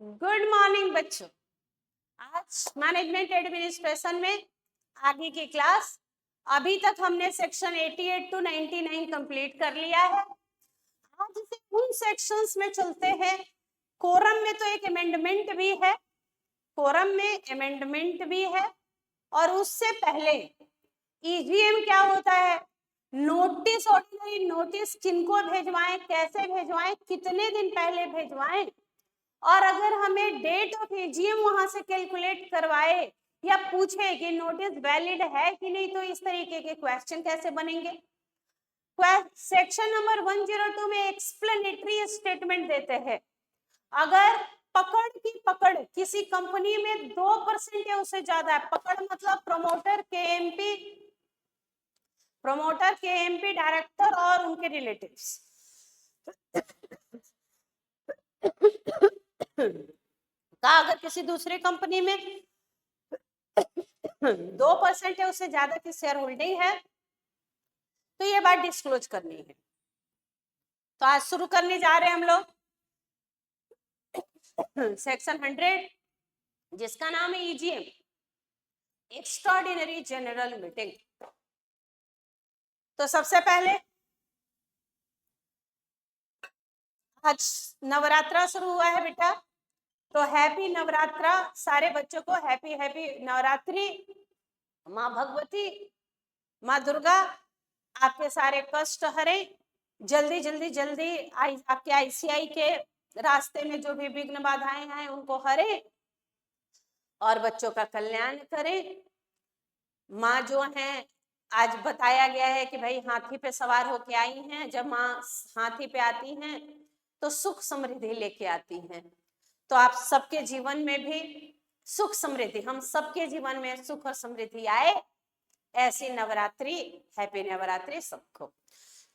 Good morning बच्चों। आज management administration में आगे की क्लास, अभी तक हमने सेक्शन 88 टू 99 कंप्लीट कर लिया है। आज से उन सेक्शंस में चलते हैं। कोरम में तो एक अमेंडमेंट भी है, कोरम में अमेंडमेंट भी है। और उससे पहले ईजीएम क्या होता है, नोटिस, ऑर्डिनरी नोटिस किनको भेजवाएं, कैसे भेजवाएं, कितने दिन पहले भेजवाएं, और अगर हमें डेट ऑफ एजीएम वहां से कैलकुलेट करवाए या पूछे कि नोटिस वैलिड है कि नहीं, तो इस तरीके के क्वेश्चन कैसे बनेंगे। सेक्शन नंबर 102 में एक्सप्लेनेटरी स्टेटमेंट देते हैं। अगर पकड़ की पकड़ किसी कंपनी में 2% या उससे ज्यादा है, पकड़ मतलब प्रमोटर केएमपी डायरेक्टर और उनके रिलेटिव्स का अगर किसी दूसरी कंपनी में 2% है, उससे ज्यादा की शेयर होल्डिंग है, तो ये बात डिस्क्लोज करनी है। तो आज शुरू करने जा रहे हैं हम लोग सेक्शन 100, जिसका नाम है ईजीएम, एक्स्ट्राऑर्डिनरी जनरल मीटिंग। तो सबसे पहले आज नवरात्रा शुरू हुआ है बेटा, तो हैप्पी नवरात्रा सारे बच्चों को, हैप्पी हैप्पी नवरात्रि। माँ भगवती, माँ दुर्गा आपके सारे कष्ट हरे, जल्दी जल्दी जल्दी आपके आईसीआई के रास्ते में जो भी विघ्न बाधाएं हैं उनको हरे और बच्चों का कल्याण करें। माँ जो है, आज बताया गया है कि भाई हाथी पे सवार होके आई हैं। जब माँ हाथी पे आती हैं तो सुख समृद्धि लेके आती हैं। तो आप सबके जीवन में भी सुख समृद्धि, हम सबके जीवन में सुख और समृद्धि आए, ऐसी नवरात्रि, हैप्पी नवरात्रि सबको।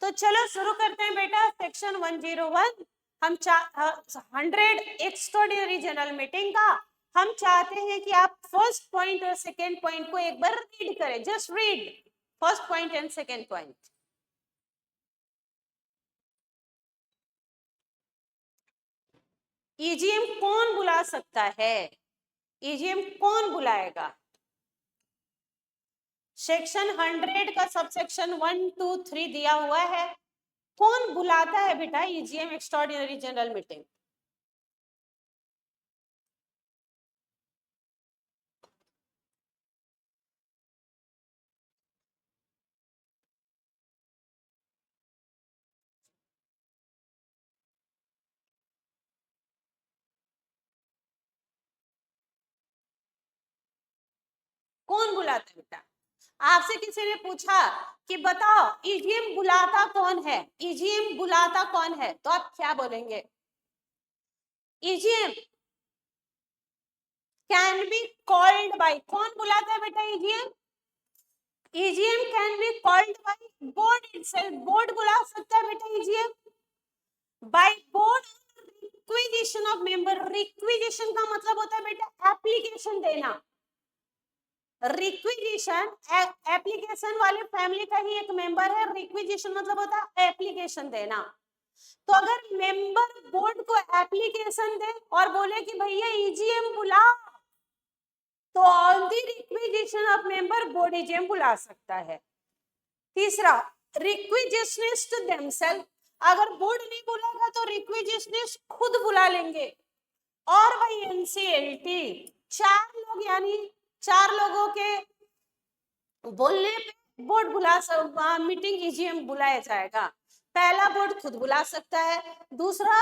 तो चलो शुरू करते हैं बेटा सेक्शन 101। हम 100 एक्स्ट्राऑर्डिनरी जनरल मीटिंग का हम चाहते हैं कि आप फर्स्ट पॉइंट और सेकेंड पॉइंट को एक बार रीड करें। Just read first point and second point. EGM कौन बुला सकता है, ईजीएम कौन बुलाएगा? सेक्शन 100 का सबसेक्शन 1, 2, 3 दिया हुआ है। कौन बुलाता है बेटा ईजीएम एक्स्ट्राऑर्डिनरी जनरल मीटिंग? कौन बुलाता है बेटा? आपसे किसी ने पूछा कि बताओ ईजीएम बुलाता कौन है, ईजीएम बुलाता कौन है, तो आप क्या बोलेंगे? EGM can be called by, कौन बुलाता है बेटा EGM? EGM can be called by board itself, board बुला सकता है बेटा EGM. By board requisition of member, requisition का मतलब होता है बेटा एप्लीकेशन देना। रिक्विजिशन एप्लीकेशन वाले फैमिली का ही एक मेंबर है, रिक्विजिशन मतलब होता है एप्लीकेशन देना। तो अगर मेंबर बोर्ड को एप्लीकेशन दे और बोले कि भैया ईजीएम बुला, तो on the requisition of member board EGM बुला सकता है। तीसरा, रिक्विजिशनिस्ट देमसेल्फ, अगर बोर्ड नहीं बुलाएगा तो रिक्विजिशनिस्ट खुद बुला लेंगे। और भाई एनसीएलटी 4 लोग, यानी 4 लोगों के बोलने पे बोर्ड बुला मीटिंग ईजीएम बुलाया जाएगा। पहला बोर्ड खुद बुला सकता है, दूसरा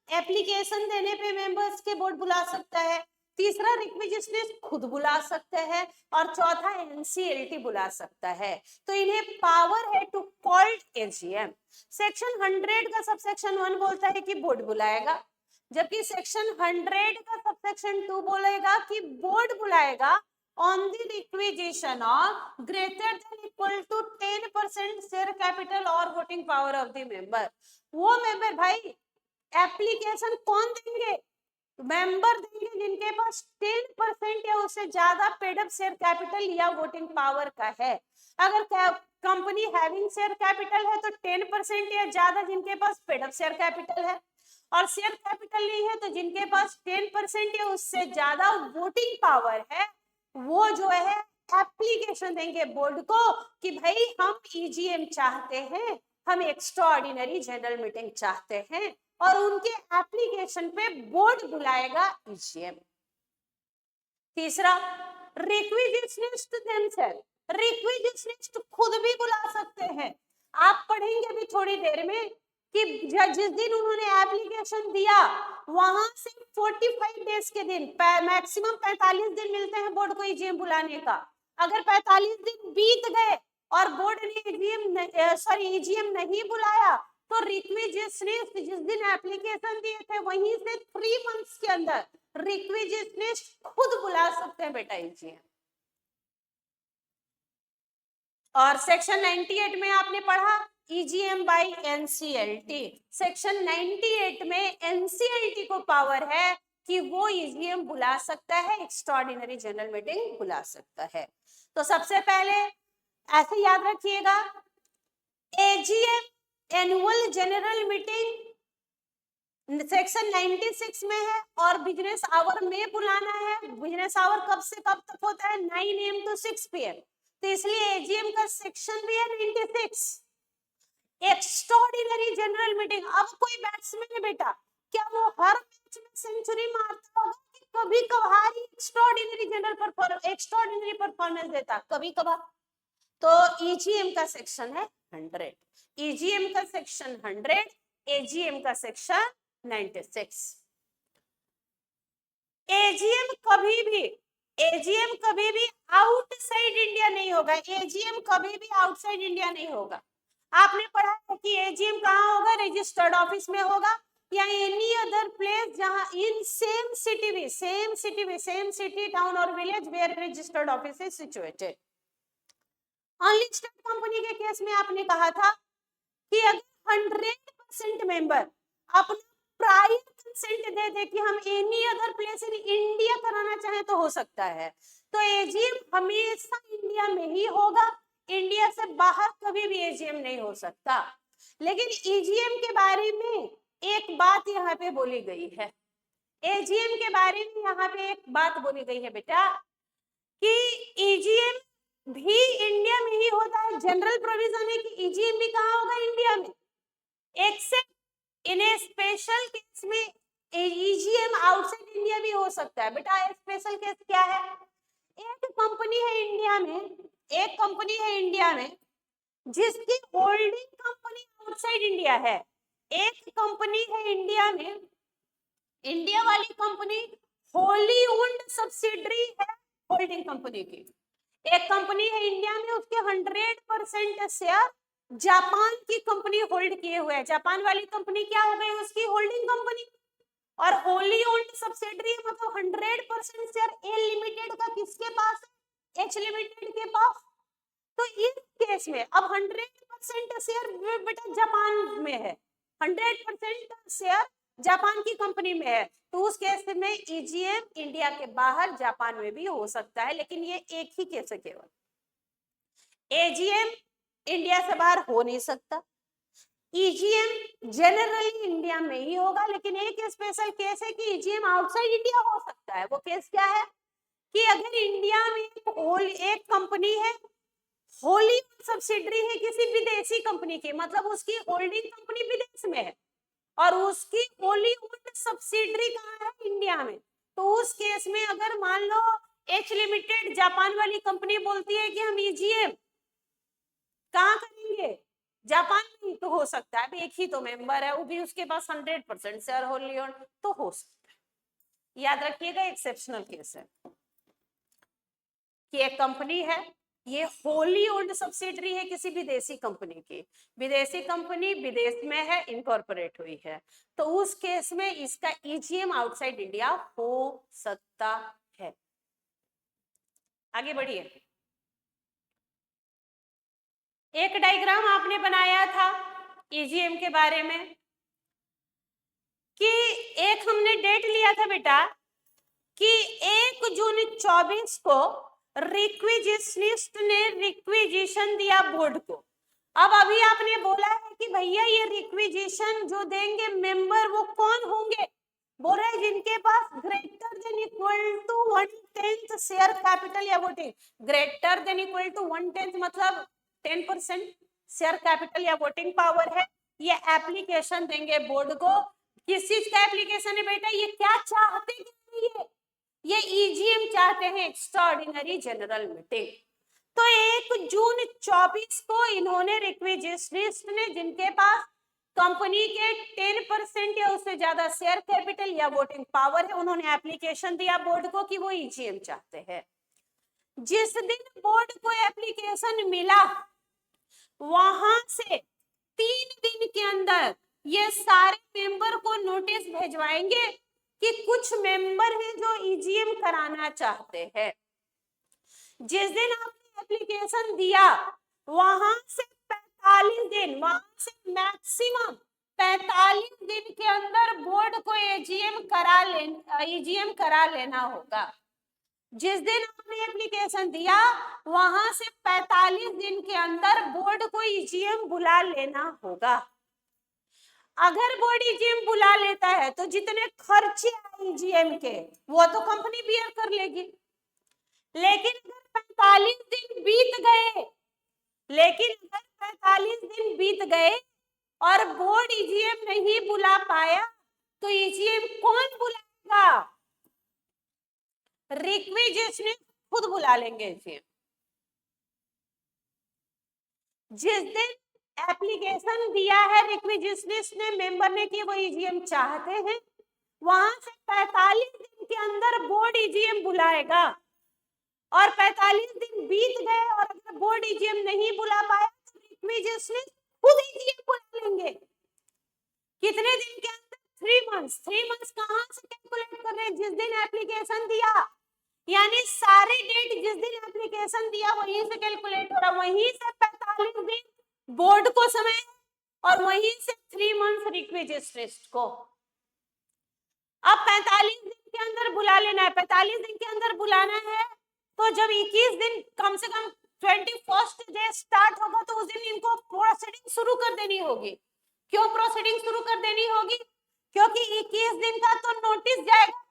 एप्लीकेशन देने पे मेंबर्स के बोर्ड बुला सकता है, तीसरा रिक्विजिशनिस्ट खुद बुला सकते हैं, और चौथा एनसीएलटी बुला सकता है। तो इन्हें पावर है टू कॉल्ड एजीएम। सेक्शन 100 का सबसेक्शन 1 बोलता है कि बोर्ड बुलाएगा, जबकि सेक्शन 100 का सबसेक्शन 2 बोलेगा कि board बुलाएगा on the requisition of greater than equal to 10% share capital or voting power of the member। वो मेंबर भाई एप्लीकेशन कौन देंगे? मेंबर देंगे जिनके पास 10% या उससे ज्यादा पेड अप शेयर कैपिटल या वोटिंग पावर का है। अगर कंपनी हैविंग शेयर कैपिटल है तो 10% या ज्यादा जिनके पास पेड अप शेयर कैपिटल है, और शेयर कैपिटल नहीं है तो जिनके पास 10% या उससे ज्यादा वोटिंग पावर है वो जो है एप्लीकेशन देंगे बोर्ड को कि भाई हम ईजीएम चाहते हैं, हम एक्स्ट्रा ऑर्डिनरी जनरल मीटिंग चाहते हैं, और उनके एप्लीकेशन पे बोर्ड बुलाएगा ईजीएम। तीसरा, रिक्विजिशनिस्ट देमसेल्फ, रिक्विजिशनिस्ट खुद भी बुला सकते हैं। आप पढ़ेंगे अभी थोड़ी देर में कि जिस दिन उन्होंने एप्लीकेशन दिया वहां से 45 डेज के दिन, मैक्सिमम 45 दिन मिलते हैं बोर्ड को ईजीएम बुलाने का। अगर 45 दिन बीत गए और बोर्ड ने ईजीएम नहीं बुलाया तो रिक्विजिशनिस्ट जिस दिन एप्लीकेशन दिए थे वहीं से 3 मंथ्स के अंदर रिक्विजिशनिस्ट खुद बुला सकते हैं बेटा ईजीएम। और सेक्शन 98 में आपने पढ़ा ईजीएम बाय एनसीएलटी। सेक्शन 98 में एनसीएलटी को पावर है कि वो ईजीएम बुला सकता है, एक्स्ट्राऑर्डिनरी जनरल मीटिंग बुला सकता है। तो सबसे पहले ऐसे याद रखिएगा, AGM annual general meeting section 96 में है और बिजनेस आवर में बुलाना है। बिजनेस आवर कब से कब तक होता है? 9 AM to 6 PM। तो इसलिए एजीएम का सेक्शन भी है 96। एक्स्ट्राऑर्डिनरी जनरल मीटिंग, अब कोई बैट्समैन है बेटा, क्या वो हर मैच में सेंचुरी मारता होगा कि कभी कभार ही एक्स्ट्राऑर्डिनरी परफॉर्मेंस देता? कभी कभार। तो ईजीएम का सेक्शन है 100, ईजीएम का सेक्शन 100, एजीएम का सेक्शन 96। एजीएम कभी भी आउटसाइड इंडिया नहीं होगा। एजीएम कभी भी आउटसाइड इंडिया नहीं होगा। आपने पढ़ा है कि एजीएम कहाँ होगा? रजिस्टर्ड ऑफिस में होगा या एनी अदर प्लेस जहां इन सेम सिटी टाउन और village where registered office is situated. Unlisted company के केस में आपने कहा था कि अगर 100% मेंबर अपना प्रायर कंसेंट दे दे कि हम any other place in India कराना चाहें तो हो सकता है। तो एजीएम हमेशा इंडिया में ही होगा, इंडिया से बाहर कभी भी एजीएम नहीं हो सकता। लेकिन ईजीएम के बारे में एक बात यहाँ पे बोली गई है, एजीएम के बारे में यहाँ पे एक बात बोली गई है बेटा कि ईजीएम भी इंडिया में ही होता है। जनरल प्रोविजन है कि ईजीएम भी कहाँ होगा? इंडिया में, एक्सेप्ट इन ए स्पेशल केस में ईजीएम आउटसाइड इंडिया भी हो सकता है। बेटा स्पेशल केस क्या है? एक कंपनी है इंडिया में जिसकी होल्डिंग कंपनी आउटसाइड इंडिया है। एक कंपनी है इंडिया में, इंडिया वाली कंपनी होली ओन्ड सब्सिडरी है होल्डिंग कंपनी की। एक कंपनी है इंडिया में, उसके 100% शेयर जापान की कंपनी होल्ड किए हुए है। जापान वाली कंपनी क्या हो गई? उसकी होल्डिंग कंपनी। और होली ओन्ड सब्सिडरी मतलब 100% शेयर ए लिमिटेड का किसके पास है? एच लिमिटेड के पास। तो इस केस में अब 100% शेयर बेटा जापान में है, 100% शेयर जापान की कंपनी में है, तो उस केस में ईजीएम इंडिया के बाहर जापान में भी हो सकता है। लेकिन ये एक ही केस है केवल, एजीएम इंडिया से बाहर हो नहीं सकता। ईजीएम जनरली इंडिया में ही होगा, लेकिन एक स्पेशल केस है कि ईजीएम आउटसाइड इंडिया हो सकता है। वो केस क्या है कि अगर इंडिया में एक कंपनी है, होली सब्सिडरी है किसी विदेशी कंपनी की, मतलब उसकी होल्डिंग कंपनी विदेश में है और उसकी होली सब्सिडरी कहाँ है? इंडिया में। तो उस केस में अगर मान लो एच लिमिटेड जापान वाली कंपनी बोलती है कि हम ईजीएम कहाँ करेंगे? जापान में, तो हो सकता है, एक ही तो मेंबर है, वो भी उसके पास 100% शेयर होल्ड तो हो सकता है। याद रखिएगा एक्सेप्शनल केस है कि एक कंपनी है, ये होली ओन्ड सब्सिडरी है किसी विदेशी कंपनी की, विदेशी कंपनी विदेश में है, इनकॉर्पोरेट हुई है, तो उस केस में इसका ईजीएम आउटसाइड इंडिया हो सकता है। आगे बढ़िए। एक डायग्राम आपने बनाया था ईजीएम के बारे में कि एक हमने डेट लिया था बेटा कि 1 जून 24 को रिक्विजिशनिस्ट ने रिक्विजिशन दिया बोर्ड को। अब अभी आपने बोला है कि भैया ये रिक्विजिशन जो देंगे मेंबर वो कौन होंगे, बोल रहे जिनके पास greater than equal to 1/10 share capital या voting. Greater than equal to 1/10 मतलब 10% शेयर कैपिटल या वोटिंग पावर है। ये एप्लीकेशन देंगे बोर्ड को। किस चीज का एप्लीकेशन है बेटा, ये क्या चाहते हैं, ये ईजीएम चाहते हैं, एक्स्ट्राऑर्डिनरी जनरल मीटिंग। तो 1 जून 24 को इन्होंने रिक्विजिशनिस्ट ने जिनके पास कंपनी के 10% या उससे ज्यादा शेयर कैपिटल या वोटिंग पावर है, उन्होंने एप्लीकेशन दिया बोर्ड को कि वो ईजीएम चाहते हैं। जिस दिन बोर्ड को एप्लीकेशन मिला वहां से 3 दिन के अंदर ये सारे मेंबर को नोटिस भेजवाएंगे कि कुछ मेंबर हैं जो ईजीएम कराना चाहते हैं। जिस दिन आपने एप्लीकेशन दिया वहां से 45 दिन, वहां से मैक्सिमम 45 दिन के अंदर बोर्ड को ईजीएम करा लेना होगा। जिस दिन आपने एप्लीकेशन दिया वहां से 45 दिन के अंदर बोर्ड को ईजीएम बुला लेना होगा। अगर बोर्ड ईजीएम बुला लेता है तो जितने खर्चे आए ईजीएम के वो तो कंपनी बियर कर लेगी। लेकिन अगर 45 दिन बीत गए और बोर्ड ईजीएम नहीं बुला पाया तो ईजीएम कौन बुलाएगा, रिक्विजिशनिस्ट खुद बुला लेंगे ईजीएम। जिस दिन एप्लीकेशन दिया है रिक्विजिशनिस्ट ने मेंबर ने कि वो ईजीएम चाहते हैं, वहां से 45 दिन के अंदर बोर्ड ईजीएम बुलाएगा और 45 दिन बीत गए और अगर बोर्ड ईजीएम नहीं बुला पाया तो रिक्विजिशनिस्ट खुद ईजीएम बुला लेंगे। कितने दिन के अंदर, 3 मंथ्स। 3 मंथ्स कहां से कैलकुलेट कर रहे हैं, जिस दिन एप्लीकेशन दिया, यानी सारे डेट जिस दिन एप्लीकेशन दिया वहीं से कैलकुलेट हो रहा, वहीं से 45 दिन बोर्ड को समय और वहीं से 3 मंथ्स रिक्विजिशनिस्ट को। अब 45 दिन के अंदर बुला लेना है, 45 दिन के अंदर बुलाना है तो जब 21 दिन कम से कम 21st डे स्टार्ट होगा तो उस दिन इनको प्रोसीडिंग शुरू कर देनी होगी। क्यों प्रोसीडिंग शुरू कर देनी होगी, क्योंकि 21 दिन का तो नोटिस जाएगा,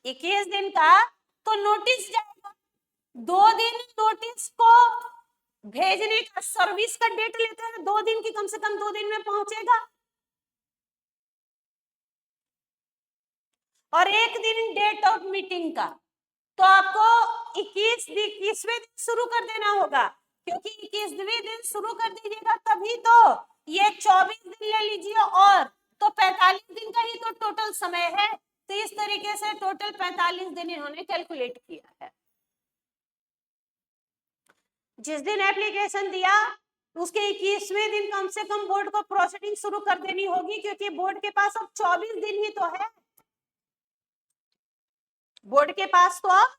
21 दिन का तो नोटिस जाएगा। 2 दिन नोटिस को भेजने का सर्विस का डेट लेते हैं, 2 दिन की, कम से कम 2 दिन में पहुंचेगा और 1 दिन डेट ऑफ मीटिंग का। तो आपको 21वें दिन शुरू कर देना होगा, क्योंकि 21वें दिन शुरू कर दीजिएगा तभी तो ये 24 दिन ले लीजिए और तो 45 दिन का ही तो टोटल समय है। तो इस तरीके से टोटल 45 दिन इन्होंने कैलकुलेट किया है। जिस दिन एप्लीकेशन दिया उसके 21वें दिन कम से कम बोर्ड को प्रोसीडिंग शुरू कर देनी होगी, क्योंकि बोर्ड के पास अब 24 दिन ही तो है, बोर्ड के पास तो अब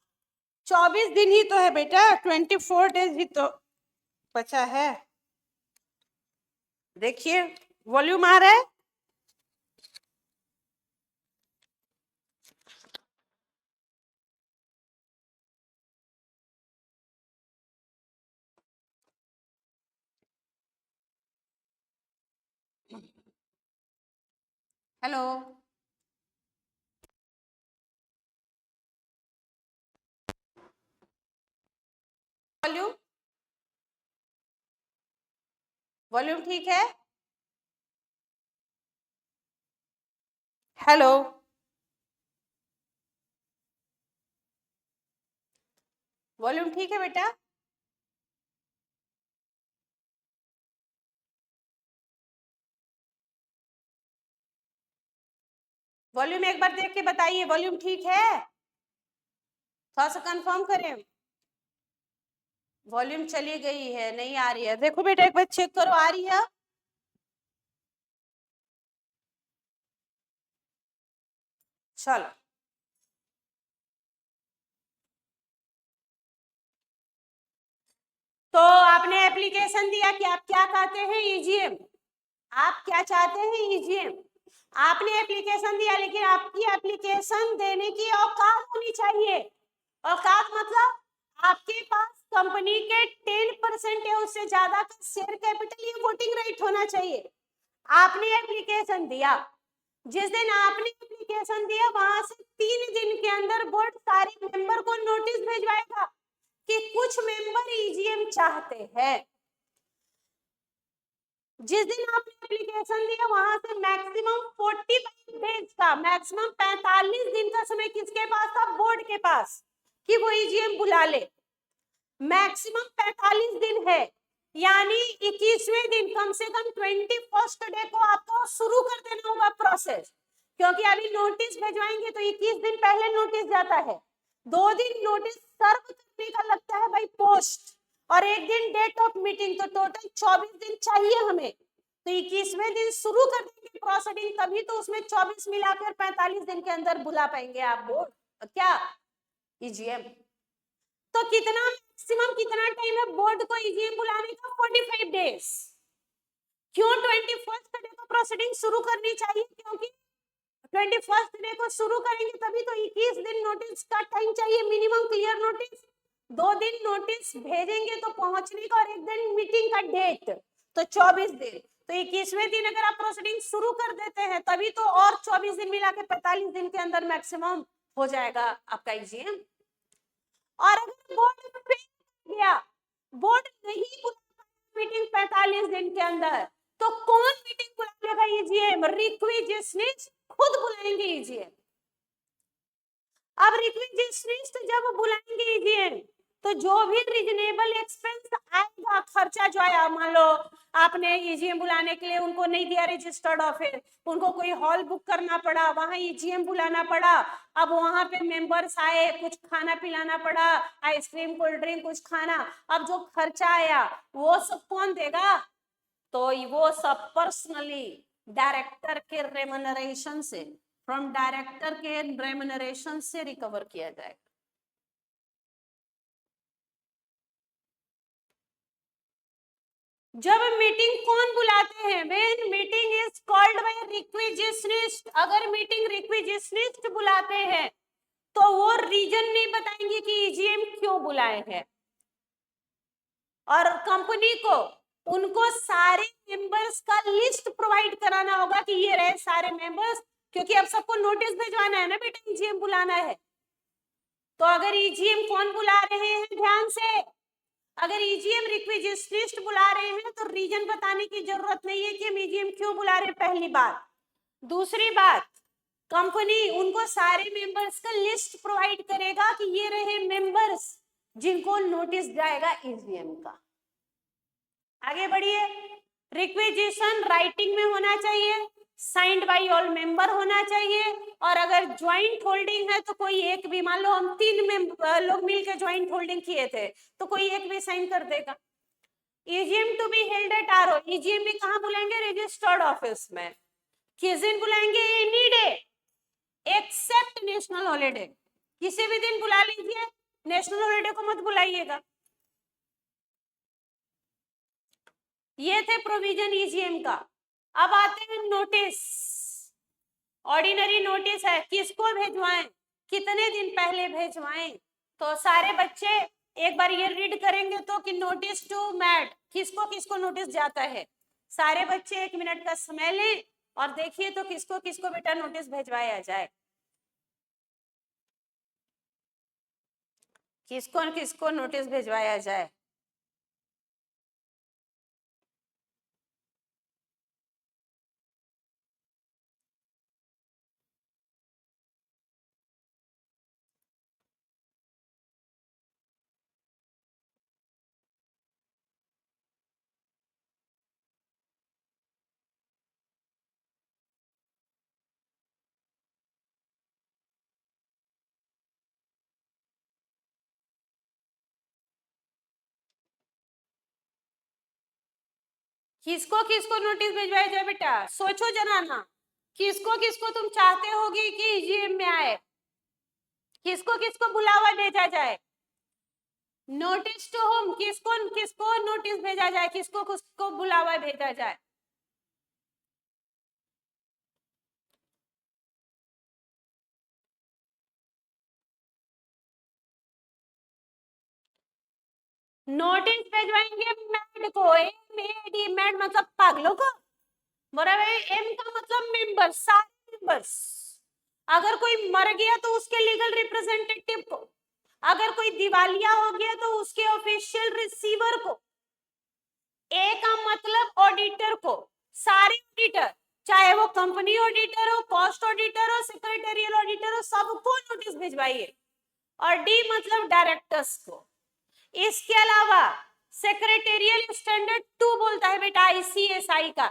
24 दिन ही तो है बेटा, 24 डेज ही तो बचा है। देखिए वॉल्यूम आ रहा है, हेलो वॉल्यूम, वॉल्यूम ठीक है, हेलो वॉल्यूम ठीक है बेटा, वॉल्यूम एक बार देख के बताइए वॉल्यूम ठीक है, थोड़ा सा कंफर्म करें। वॉल्यूम चली गई है, नहीं आ रही है, देखो बेटा एक बार चेक करो आ रही है। चलो तो आपने एप्लीकेशन दिया कि आप क्या चाहते हैं, ईजीएम। आप क्या चाहते हैं, ईजीएम। आपने एप्लीकेशन दिया, लेकिन आपकी एप्लीकेशन देने की औकात होनी चाहिए। औकात मतलब आपके पास कंपनी के 10% या उससे ज्यादा का शेयर कैपिटल, ये वोटिंग राइट होना चाहिए। आपने एप्लीकेशन दिया, जिस दिन आपने एप्लीकेशन दिया वहां से 3 दिन के अंदर बोर्ड सारे मेंबर को नोटिस भेजवाएगा कि कुछ मेंबर ईजीएम चाहते हैं। जिस दिन आपने एप्लीकेशन दिया वहां से मैक्सिमम 45 डेज का, मैक्सिमम 45 दिन का समय किसके पास था? बोर्ड के पास, कि वो ईजीएम बुला ले। मैक्सिमम 45 दिन है, यानी 21वें दिन, कम से कम 21st डे को आपको शुरू कर देना होगा प्रोसेस, क्योंकि अभी नोटिस भिजवाएंगे तो 21 दिन पहले नोटिस जाता है, 2 दिन नोटिस सर्व करने का लगता है भाई पोस्ट, और 1 दिन डेट ऑफ मीटिंग, तो टोटल 24 दिन चाहिए हमें। तो 21वें दिन शुरू कर देंगे प्रोसीडिंग, तभी तो उसमें 24 मिलाकर 45 दिन के अंदर बुला पाएंगे आप बोर्ड क्या ईजीएम। तो कितना मैक्सिमम कितना टाइम है बोर्ड को ईजीएम बुलाने का? 45 डेज। क्यों 21st डे को प्रोसीडिंग शुरू करनी चाहिए? क्योंकि 21st डे को शुरू करेंगे तभी तो 21 दिन नोटिस का टाइम चाहिए मिनिमम, क्लियर नोटिस। 2 दिन नोटिस भेजेंगे तो पहुंचने का, और 1 दिन मीटिंग का डेट, तो 24 दिन। तो 21वें दिन अगर आप प्रोसीडिंग शुरू कर देते हैं तभी तो और 24 दिन मिला के 45 दिन के अंदर मैक्सिमम हो जाएगा आपका ईजीएम। और अगर बोर्ड फेल गया, बोर्ड नहीं बुला मीटिंग 45 दिन के अंदर, तो कौन मीटिंग बुलाएगा ईजीएम? रिक्विजिशनिस्ट खुद बुलाएंगे ईजीएम। अब रिक्विजिशनिस्ट जब बुलाएंगे ईजीएम तो जो भी रीजनेबल एक्सपेंस आएगा, खर्चा जो आया, मान लो आपने ईजीएम बुलाने के लिए उनको नहीं दिया रजिस्टर्ड ऑफिस, उनको कोई हॉल बुक करना पड़ा, वहां ईजीएम बुलाना पड़ा, अब वहां पे मेंबर्स आए, कुछ खाना पिलाना पड़ा, आइसक्रीम कोल्ड ड्रिंक कुछ खाना, अब जो खर्चा आया वो सब कौन देगा? तो वो सब पर्सनली डायरेक्टर के रेम्युनरेशन से, फ्रॉम डायरेक्टर के रेम्युनरेशन से रिकवर किया जाएगा। जब मीटिंग कौन बुलाते हैं? When meeting is called by requisitionist. अगर मीटिंग रिक्विजिशनिस्ट बुलाते हैं तो वो रीजन नहीं बताएंगे कि ईजीएम क्यों बुलाए हैं, और कंपनी को उनको सारे मेंबर्स का लिस्ट प्रोवाइड कराना होगा कि ये रहे सारे मेंबर्स, क्योंकि अब सबको नोटिस भिजवाना है ना बेटा, ईजीएम बुलाना है। तो अगर ईजीएम कौन बुला रहे हैं, ध्यान से, अगर ईजीएम रिक्विजिशनिस्ट बुला रहे हैं तो रीजन बताने की जरूरत नहीं है कि हम ईजीएम क्यों बुला रहे हैं, पहली बात। दूसरी बात, कंपनी उनको सारे मेंबर्स का लिस्ट प्रोवाइड करेगा कि ये रहे मेंबर्स जिनको नोटिस जाएगा ईजीएम का। आगे बढ़िए। रिक्विजिशन राइटिंग में होना चाहिए, साइंड बाय ऑल मेंबर होना चाहिए, और अगर ज्वाइंट होल्डिंग है तो कोई एक भी, मान लो हम 3 लोग मिलकर ज्वाइंट होल्डिंग किए थे तो कोई एक भी साइन कर देगा। EGM to be held at RO, EGM भी कहां बुलाएंगे? रजिस्टर्ड ऑफिस में। किस दिन बुलाएंगे? Any day except national holiday, किसी भी दिन बुला लीजिए, नेशनल हॉलीडे को मत बुलाइएगा। ये थे प्रोविजन ईजीएम का। अब आते हैं नोटिस। ऑर्डिनरी नोटिस है, किसको भेजवाएं, कितने दिन पहले भेजवाएं? तो सारे बच्चे एक बार ये रीड करेंगे तो कि नोटिस टू मैट, किसको किसको नोटिस जाता है। सारे बच्चे 1 मिनट का समय लें और देखिए तो किसको किसको बेटा नोटिस भेजवाया जाए, किसको किसको नोटिस भेजवाया जाए। किसको नोटिस भिजवाया जाए बेटा, सोचो जरा ना, किसको किसको तुम चाहते होगी कि ईजीएम में आए, किसको किसको बुलावा भेजा जाए? नोटिस टू होम, किसको किसको नोटिस भेजा जाए, किसको किसको बुलावा भेजा जाए? नोटिस भिजवाएंगे मैड को, एम मैड मतलब पागलों को, बराबर। एम का मतलब मेंबर, सारे मेंबर्स। अगर कोई मर गया तो उसके लीगल रिप्रेजेंटेटिव को, अगर कोई दिवालिया हो गया तो उसके ऑफिशियल रिसीवर को, ए का मतलब ऑडिटर को, सारे ऑडिटर, चाहे वो कंपनी ऑडिटर हो, कॉस्ट ऑडिटर हो, सेक्रेटरियल ऑडिटर हो, सबको नोटिस भिजवाइए। और डी मतलब डायरेक्टर्स को। इसके अलावा सेक्रेटेरियल स्टैंडर्ड 2 बोलता है बेटा ICSI का,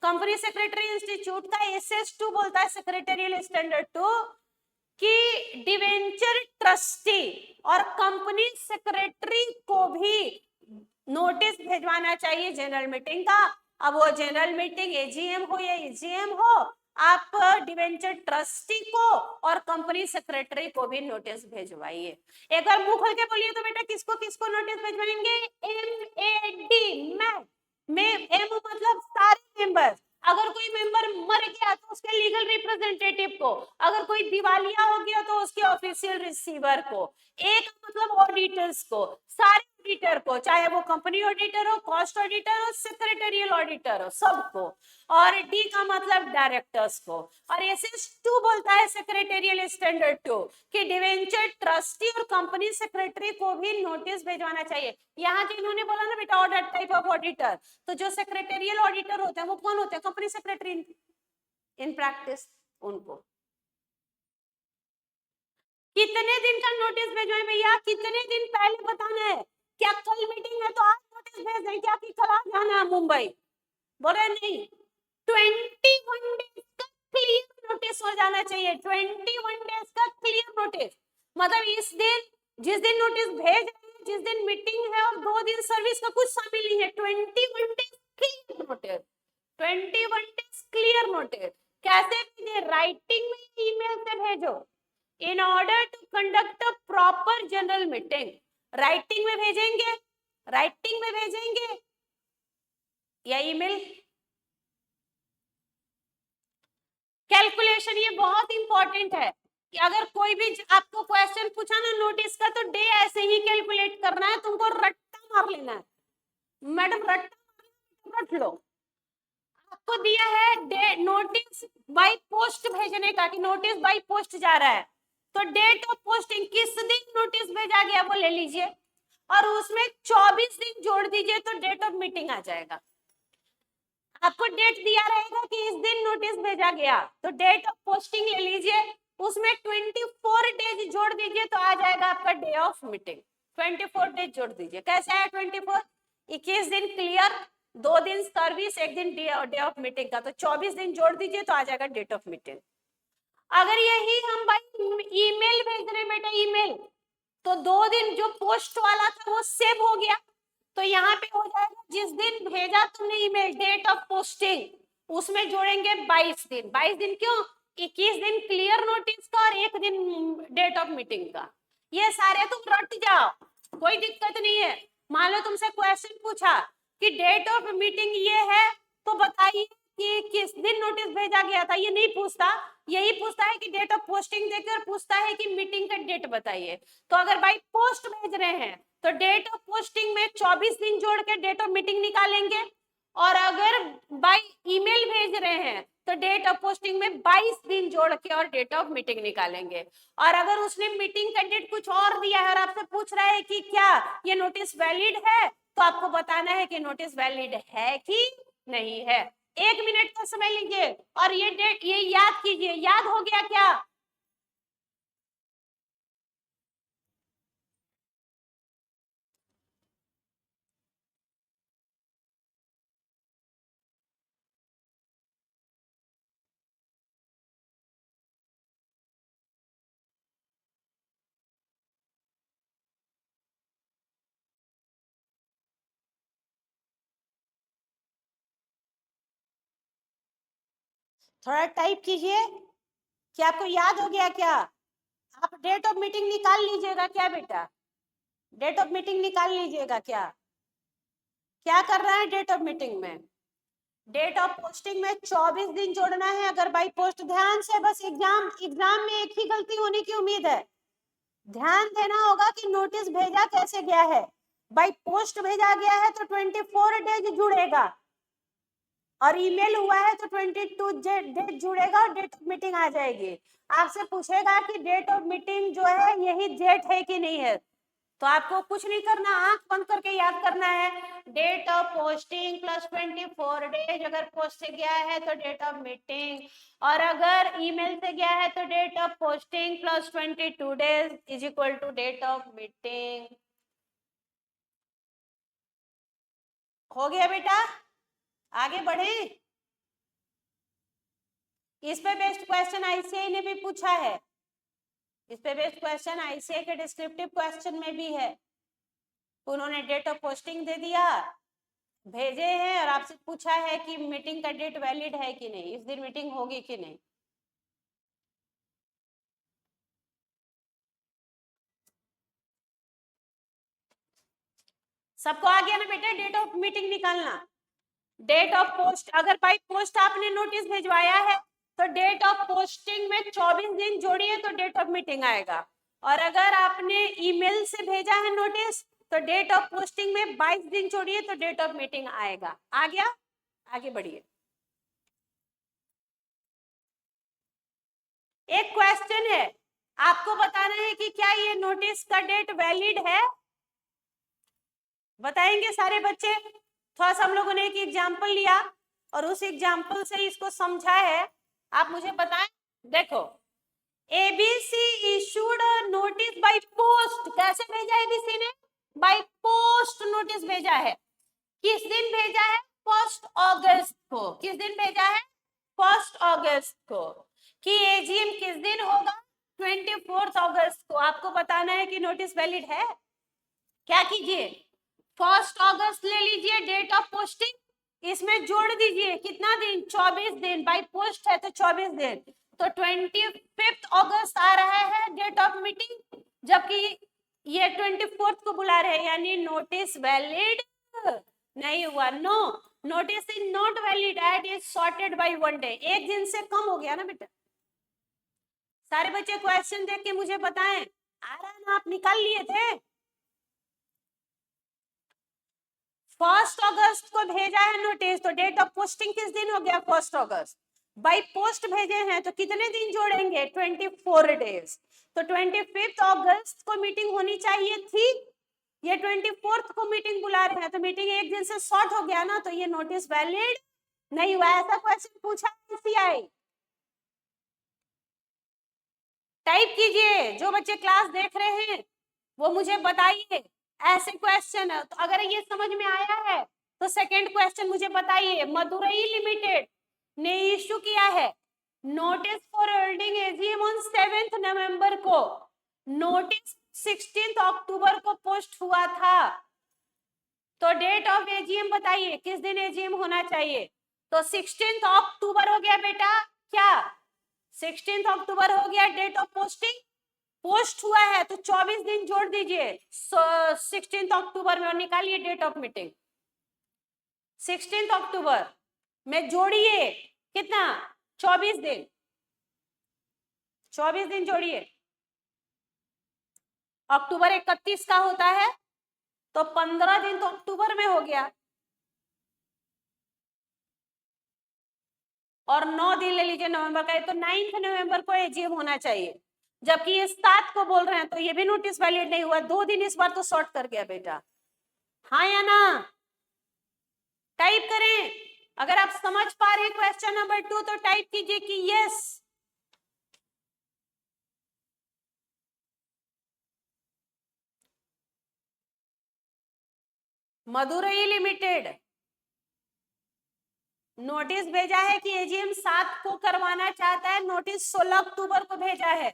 कंपनी सेक्रेटरी इंस्टीट्यूट का SS2 बोलता है सेक्रेटेरियल स्टैंडर्ड 2 कि डिवेंचर ट्रस्टी और कंपनी सेक्रेटरी को भी नोटिस भिजवाना चाहिए जनरल मीटिंग का। अब वो जनरल मीटिंग AGM हो या EGM हो, आप डिवेंचर ट्रस्टी को और कंपनी सेक्रेटरी को भी नोटिस भिजवाइए। एक बार मुंह खोल के बोलिए तो बेटा किसको किसको नोटिस भिजवाएंगे? MAD, में एम मतलब सारे मेंबर्स। अगर कोई मेंबर मर गया तो उसके लीगल रिप्रेजेंटेटिव को, अगर कोई दिवालिया हो गया तो उसके ऑफिशियल रिसीवर को, एक मतलब ऑडिटर्स को, सारे ऑडिटर को, चाहे वो कंपनी ऑडिटर हो, कॉस्ट ऑडिटर हो, सेक्रेटरियल ऑडिटर हो, सबको। और डी का मतलब डायरेक्टर्स को। और SS2 बोलता है सेक्रेटरियल स्टैंडर्ड 2 कि डिवेंचर ट्रस्टी और कंपनी सेक्रेटरी को भी नोटिस भिजवाना चाहिए। यहाँ जो इन्होंने बोला ना बेटा ऑडिट टाइप ऑफ ऑडिटर, तो जो सेक्रेटरियल ऑडिटर होते हैं वो कौन होते हैं? कंपनी सेक्रेटरी इन प्रैक्टिस, उनको। कितने दिन का नोटिस भेजवाएं भैया? कितने दिन पहले बताना है। क्या कल मीटिंग है तो आज नोटिस भेज दें क्या कि कल आ जाना है मुंबई? बोले नहीं, 21 डेज का क्लियर नोटिस हो जाना चाहिए। 21 डेज का क्लियर नोटिस मतलब इस दिन, जिस दिन नोटिस भेज रहे हैं, जिस दिन मीटिंग है और 2 दिन सर्विस का कुछ शामिल नहीं है। 21 days clear notice, 21 days clear notice. कैसे भेजे? राइटिंग में, ईमेल से भेजो। In order to conduct a proper general meeting, writing में भेजेंगे, राइटिंग में भेजेंगे या ईमेल। कैलकुलेशन ये बहुत इंपॉर्टेंट है कि अगर कोई भी आपको क्वेश्चन पूछा ना नोटिस का, तो डे ऐसे ही कैलकुलेट करना है, तुमको रट्टा मार लेना है। मैडम रट्टा रट लो। आपको दिया है डे नोटिस बाय पोस्ट भेजने का, कि नोटिस बाय पोस्ट जा रहा है, तो डेट ऑफ पोस्टिंग किस दिन नोटिस भेजा गया वो ले लीजिए और उसमें 24 दिन जोड़ दीजिए तो डेट ऑफ मीटिंग आ जाएगा। आपको डेट दिया रहेगा कि इस दिन नोटिस भेजा गया, तो डेट ऑफ पोस्टिंग ले लीजिए, उसमें 24 डेज जोड़ दीजिए तो आ जाएगा आपका डे ऑफ मीटिंग। 24 डेज जोड़ दीजिए। कैसे आया 24? 21 दिन क्लियर, 2 दिन सर्विस, 1 दिन डे ऑफ मीटिंग का, तो 24 दिन जोड़ दीजिए तो आ जाएगा डेट ऑफ मीटिंग। अगर यही हम भाई ईमेल भेज रहे बेटा, ईमेल, तो 2 दिन जो पोस्ट वाला था वो सेव हो गया, तो यहाँ पे हो जाएगा जिस दिन भेजा तुमने ईमेल, डेट ऑफ पोस्टिंग, उसमें जोड़ेंगे 22 दिन। 22 दिन क्यों? 21 दिन क्लियर नोटिस का और 1 दिन डेट ऑफ मीटिंग का। ये सारे तुम रट जाओ, कोई दिक्कत नहीं है। मान लो तुमसे क्वेश्चन पूछा कि डेट ऑफ मीटिंग ये है, तो बताइए कि किस दिन नोटिस भेजा गया था। ये नहीं पूछता, यही पूछता है कि डेट ऑफ पोस्टिंग देकर पूछता है कि मीटिंग का डेट बताइए। तो अगर बाई पोस्ट भेज रहे हैं तो डेट ऑफ पोस्टिंग में 24 दिन जोड़ के डेट ऑफ मीटिंग निकालेंगे, और अगर बाय ईमेल भेज रहे हैं तो डेट ऑफ पोस्टिंग में 22 दिन जोड़ के और डेट ऑफ मीटिंग निकालेंगे। और अगर उसने मीटिंग का डेट कुछ और दिया है और आपसे पूछ रहा है कि क्या ये नोटिस वैलिड है, तो आपको बताना है कि नोटिस वैलिड है कि नहीं है। 1 मिनट का समय लीजिए और ये डेट ये याद कीजिए। याद हो गया क्या? थोड़ा टाइप कीजिए कि आपको याद हो गया क्या। आप डेट ऑफ मीटिंग निकाल लीजिएगा क्या बेटा? डेट ऑफ मीटिंग निकाल लीजिएगा क्या? क्या कर रहा है डेट ऑफ मीटिंग में? डेट ऑफ पोस्टिंग में 24 दिन जोड़ना है अगर बाई पोस्ट। ध्यान से, बस एग्जाम में एक ही गलती होने की उम्मीद है। ध्यान देना होगा कि नोटिस भेजा कैसे गया है। बाई पोस्ट भेजा गया है तो 24 डेज जुड़ेगा, और ईमेल हुआ है तो 22 डेट जुड़ेगा और डेट ऑफ मीटिंग आ जाएगी। आपसे पूछेगा कि डेट ऑफ मीटिंग जो है यही डेट है कि नहीं है, तो आपको कुछ नहीं करना, आंख बंद करके याद करना है, date of posting plus 24 days, अगर पोस्ट से गया है तो डेट ऑफ मीटिंग, और अगर ईमेल से गया है तो date of posting plus 22 days is equal to date of meeting. हो गया बेटा, आगे बढ़े। इस पे बेस्ड क्वेश्चन आईसीआई ने भी पूछा है, इस पे बेस्ड क्वेश्चन आईसीआई के डिस्क्रिप्टिव क्वेश्चन में भी है। उन्होंने डेट ऑफ पोस्टिंग दे दिया, भेजे हैं, और आपसे पूछा है कि मीटिंग का डेट वैलिड है कि नहीं, इस दिन मीटिंग होगी कि नहीं। सबको आ गया ना बेटा डेट ऑफ मीटिंग निकालना। डेट ऑफ पोस्ट, अगर बाई पोस्ट आपने नोटिस भिजवाया है तो डेट ऑफ पोस्टिंग में 24 दिन जोड़िए तो डेट ऑफ मीटिंग आएगा, और अगर आपने ईमेल से भेजा है नोटिस तो डेट ऑफ पोस्टिंग में 22 दिन जोड़िए तो डेट ऑफ मीटिंग आएगा। आ गया, आगे बढ़िए। एक क्वेश्चन है, आपको बताना है कि क्या ये नोटिस का डेट वैलिड है। बताएंगे सारे बच्चे। थोड़ा सा हम लोगों ने एक एग्जाम्पल लिया और उस एग्जाम्पल से इसको समझा है, आप मुझे बताएं। देखो, ABC issued notice by post, कैसे भेजा एबीसी ने, बाय पोस्ट नोटिस भेजा है। किस दिन भेजा है, 1 अगस्त को। किस दिन भेजा है, 1 अगस्त को। कि एजीएम किस दिन होगा, 24 अगस्त को। आपको बताना है कि नोटिस वैलिड है। क्या कीजिए, 1 अगस्त ले लीजिए डेट ऑफ पोस्टिंग, इसमें जोड़ दीजिए कितना दिन, 24 दिन, बाई पोस्ट है तो 24 दिन, तो 25 अगस्त आ रहा है डेट ऑफ मीटिंग, जबकि ये 24 को बुला रहे हैं, यानी नोटिस वैलिड नहीं हुआ। No, notice is not valid, it is sorted by 1 day. एक दिन से कम हो गया ना बेटा। सारे बच्चे क्वेश्चन देख के मुझे बताएं, आ रहा ना, आप निकाल लिए थे। 1 अगस्त को भेजा है नोटिस तो डेट ऑफ पोस्टिंग किस दिन हो गया, 1 अगस्त। बाई पोस्ट भेजे हैं तो कितने दिन जोड़ेंगे, 24 डेज, तो 25 अगस्त को मीटिंग होनी चाहिए थी, ये 24 को मीटिंग बुला रहे हैं तो मीटिंग एक दिन से शॉर्ट हो गया ना, तो ये नोटिस वैलिड नहीं हुआ। ऐसा क्वेश्चन पूछा आईसीआई। टाइप कीजिए, जो बच्चे क्लास देख रहे हैं वो मुझे बताइए, ऐसे क्वेश्चन है तो अगर ये समझ में आया है तो सेकंड क्वेश्चन मुझे बताइए। मदुरई लिमिटेड ने इश्यू किया है notice for holding AGM on 7 नवंबर को, नोटिस 16 अक्टूबर को पोस्ट हुआ था, तो डेट ऑफ एजीएम बताइए किस दिन एजीएम होना चाहिए। तो 16 अक्टूबर हो गया बेटा, क्या 16 अक्टूबर हो गया डेट ऑफ पोस्टिंग, पोस्ट हुआ है तो 24 दिन जोड़ दीजिए 16 अक्टूबर में और निकालिए डेट ऑफ मीटिंग। 16 अक्टूबर में जोड़िए कितना, 24 दिन, 24 दिन जोड़िए। अक्टूबर 31 का होता है तो 15 दिन तो अक्टूबर में हो गया, और 9 दिन ले लीजिए नवंबर का, तो 9 नवंबर को एजीएम होना चाहिए, जबकि ये 7 को बोल रहे हैं, तो ये भी नोटिस वैलिड नहीं हुआ। 2 दिन इस बार तो शॉर्ट कर गया बेटा, हाँ या ना। टाइप करें, अगर आप समझ पा रहे हैं क्वेश्चन नंबर 2 तो टाइप कीजिए कि यस। मदुरई लिमिटेड नोटिस भेजा है कि एजीएम 7 को करवाना चाहता है, नोटिस 16 अक्टूबर को भेजा है।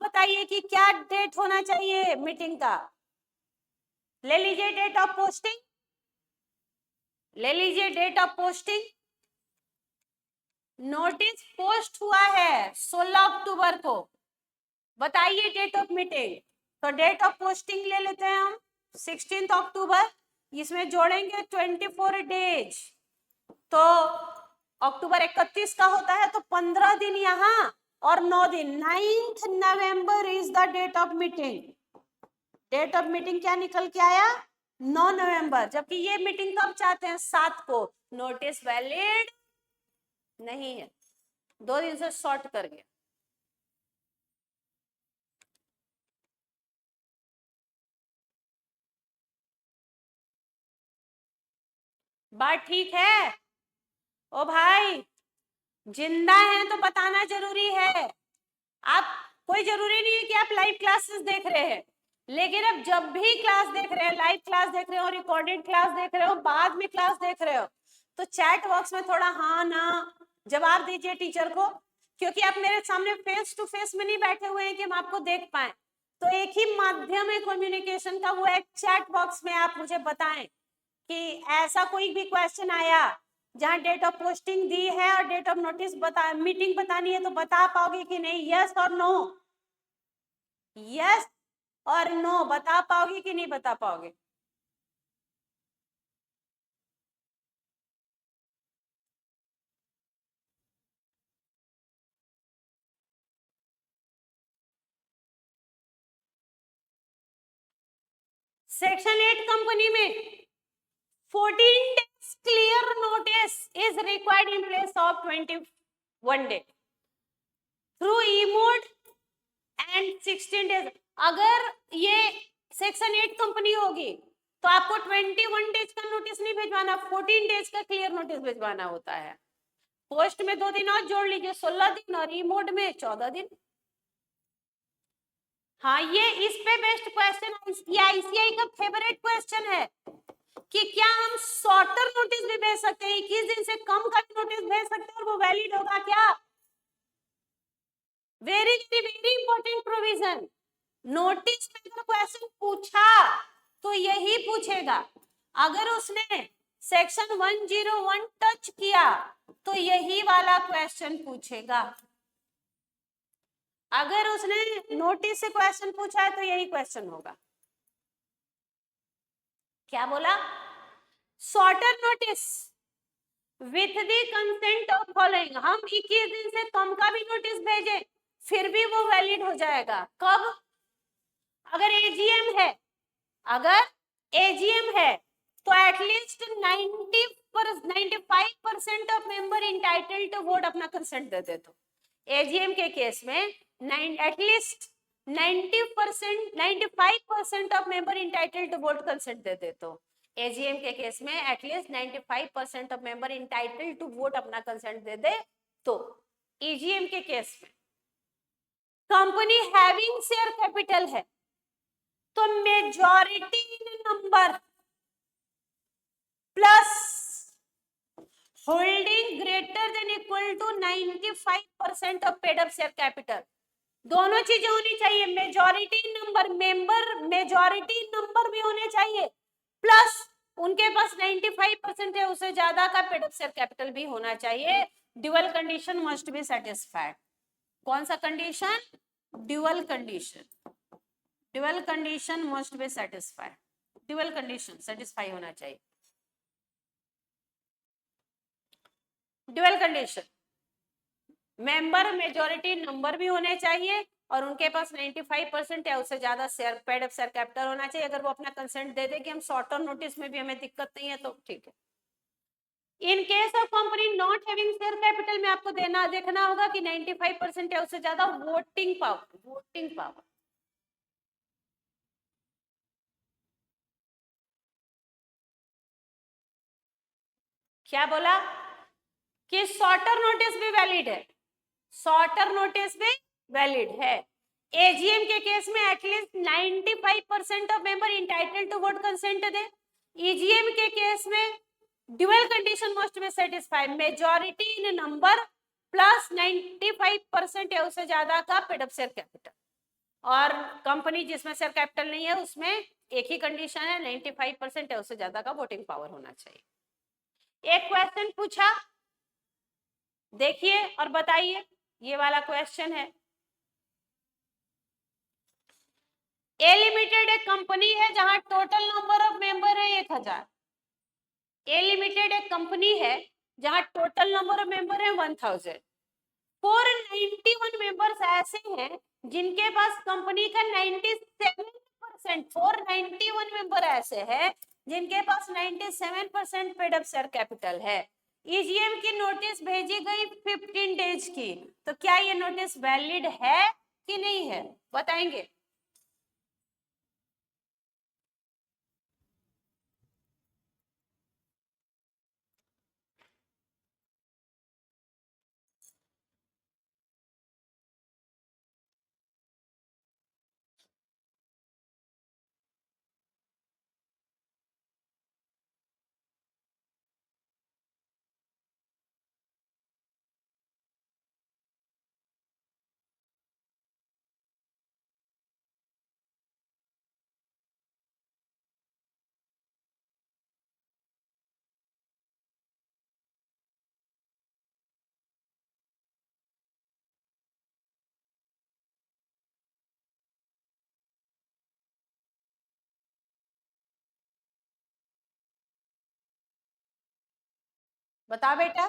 बताइए कि क्या डेट होना चाहिए मीटिंग का। ले लीजिए डेट ऑफ पोस्टिंग, ले लीजिए date of posting, notice post हुआ है 16 अक्टूबर को, बताइए डेट ऑफ मीटिंग। तो डेट ऑफ पोस्टिंग ले लेते हैं हम 16 अक्टूबर, इसमें जोड़ेंगे 24 डेज, तो अक्टूबर 31 का होता है तो 15 दिन यहाँ और 9 दिन, 9 November is the date of meeting. Date of meeting क्या निकल के आया? 9 नवंबर, जबकि ये मीटिंग कब चाहते हैं? 7 को। नोटिस वैलिड नहीं है, 2 दिन से शॉर्ट कर गया। बात ठीक है? ओ भाई, जिंदा हैं तो बताना जरूरी है। आप, कोई जरूरी नहीं है कि आप लाइव क्लासेस देख रहे हैं, लेकिन अब जब भी क्लास देख रहे हैं, लाइव क्लास देख रहे हो, रिकॉर्डेड क्लास देख रहे हो, बाद में क्लास देख रहे हो, तो चैट बॉक्स में थोड़ा हाँ ना जवाब दीजिए टीचर को, क्योंकि आप मेरे सामने फेस टू फेस में नहीं बैठे हुए हैं कि हम आपको देख पाए। तो एक ही माध्यम है कम्युनिकेशन का, वो है चैट बॉक्स में। आप मुझे बताएं कि ऐसा कोई भी क्वेश्चन आया जहां डेट ऑफ पोस्टिंग दी है और डेट ऑफ नोटिस बता, मीटिंग बतानी है, तो बता पाओगे कि नहीं? यस और नो, यस और नो, बता पाओगे कि नहीं बता पाओगे? सेक्शन 8 कंपनी में 14 days clear notice is required in place of 21 day through e-mode and 16 days। अगर ये सेक्शन 8 कंपनी होगी तो आपको 21 डेज का नोटिस नहीं भिजवाना, 14 डेज का क्लियर नोटिस भिजवाना होता है। पोस्ट में 2 दिन और जोड़ लीजिए, 16 दिन, और ई मोड में 14 दिन। हाँ, ये इस पे बेस्ट क्वेश्चन, ये आईसीआई का फेवरेट क्वेश्चन है कि क्या हम शॉर्टर नोटिस भी भेज सकते हैं, 21 दिन से कम का नोटिस भेज सकते हैं और वो वैलिड होगा क्या? Very very very important provision. Notice में अगर क्वेश्चन पूछा तो यही पूछेगा। अगर उसने सेक्शन 101 टच किया तो यही वाला क्वेश्चन पूछेगा। अगर उसने नोटिस से क्वेश्चन पूछा है तो यही क्वेश्चन होगा। क्या बोला? Shorter notice with the consent of following, हम 21 दिन से कम का भी नोटिस भेजें फिर भी वो वैलिड हो जाएगा। कब? अगर एजीएम है, अगर एजीएम है तो at least 95% of member entitled to vote अपना कंसेंट दे दे। तो एजीएम के केस में at least 95% of member entitled to vote consent दे दे। तो एजीएम के केस में at least 95% of member entitled to vote अपना कंसेंट दे दे। तो ईजीएम के केस में कंपनी हैविंग शेयर कैपिटल है तो majority in number plus holding greater than equal to 95% of paid up share capital, दोनों चीजें होनी चाहिए। Majority number, member majority number भी होने चाहिए, प्लस उनके पास 95% है उससे ज्यादा का पेड अप शेयर कैपिटल भी होना चाहिए। Dual condition must be satisfied. कौन सा condition? Dual condition. Dual condition must be satisfied, dual condition satisfy होना चाहिए। Dual condition, member majority number भी होने चाहिए और उनके पास 95% या उससे ज्यादा share, paid up share capital होना चाहिए। अगर वो अपना कंसेंट दे दे कि हम शॉर्टर नोटिस में भी हमें दिक्कत नहीं है तो ठीक है। In case of company not having share capital में आपको देखना होगा कि 95% या उससे ज्यादा वोटिंग पावर, वोटिंग पावर। क्या बोला? कि शॉर्टर नोटिस भी वैलिड है, शॉर्टर नोटिस भी वैलिड है। एजीएम के केस में at least 95% of member entitled to vote consent दे। ईजीएम के केस में dual condition must be satisfied, majority in number plus 95% या उससे ज्यादा का पेड अप शेयर कैपिटल। और कंपनी जिसमें शेयर कैपिटल नहीं है उसमें एक ही कंडीशन है, 95% या उससे ज्यादा का वोटिंग पावर होना चाहिए। एक क्वेश्चन पूछा, देखिए और बताइए, ये वाला क्वेश्चन है। ए लिमिटेड एक कंपनी है जहां टोटल नंबर ऑफ मेंबर है 1000। ए लिमिटेड एक कंपनी है जहां टोटल नंबर ऑफ मेंबर है 1000। 491 मेंबर्स ऐसे हैं जिनके पास कंपनी का 97% 97%, 491 मेंबर ऐसे हैं जिनके पास 97% पेड अप शेयर कैपिटल है। ईजीएम की नोटिस भेजी गई 15 डेज की, तो क्या ये नोटिस वैलिड है कि नहीं है, बताएंगे? बता बेटा।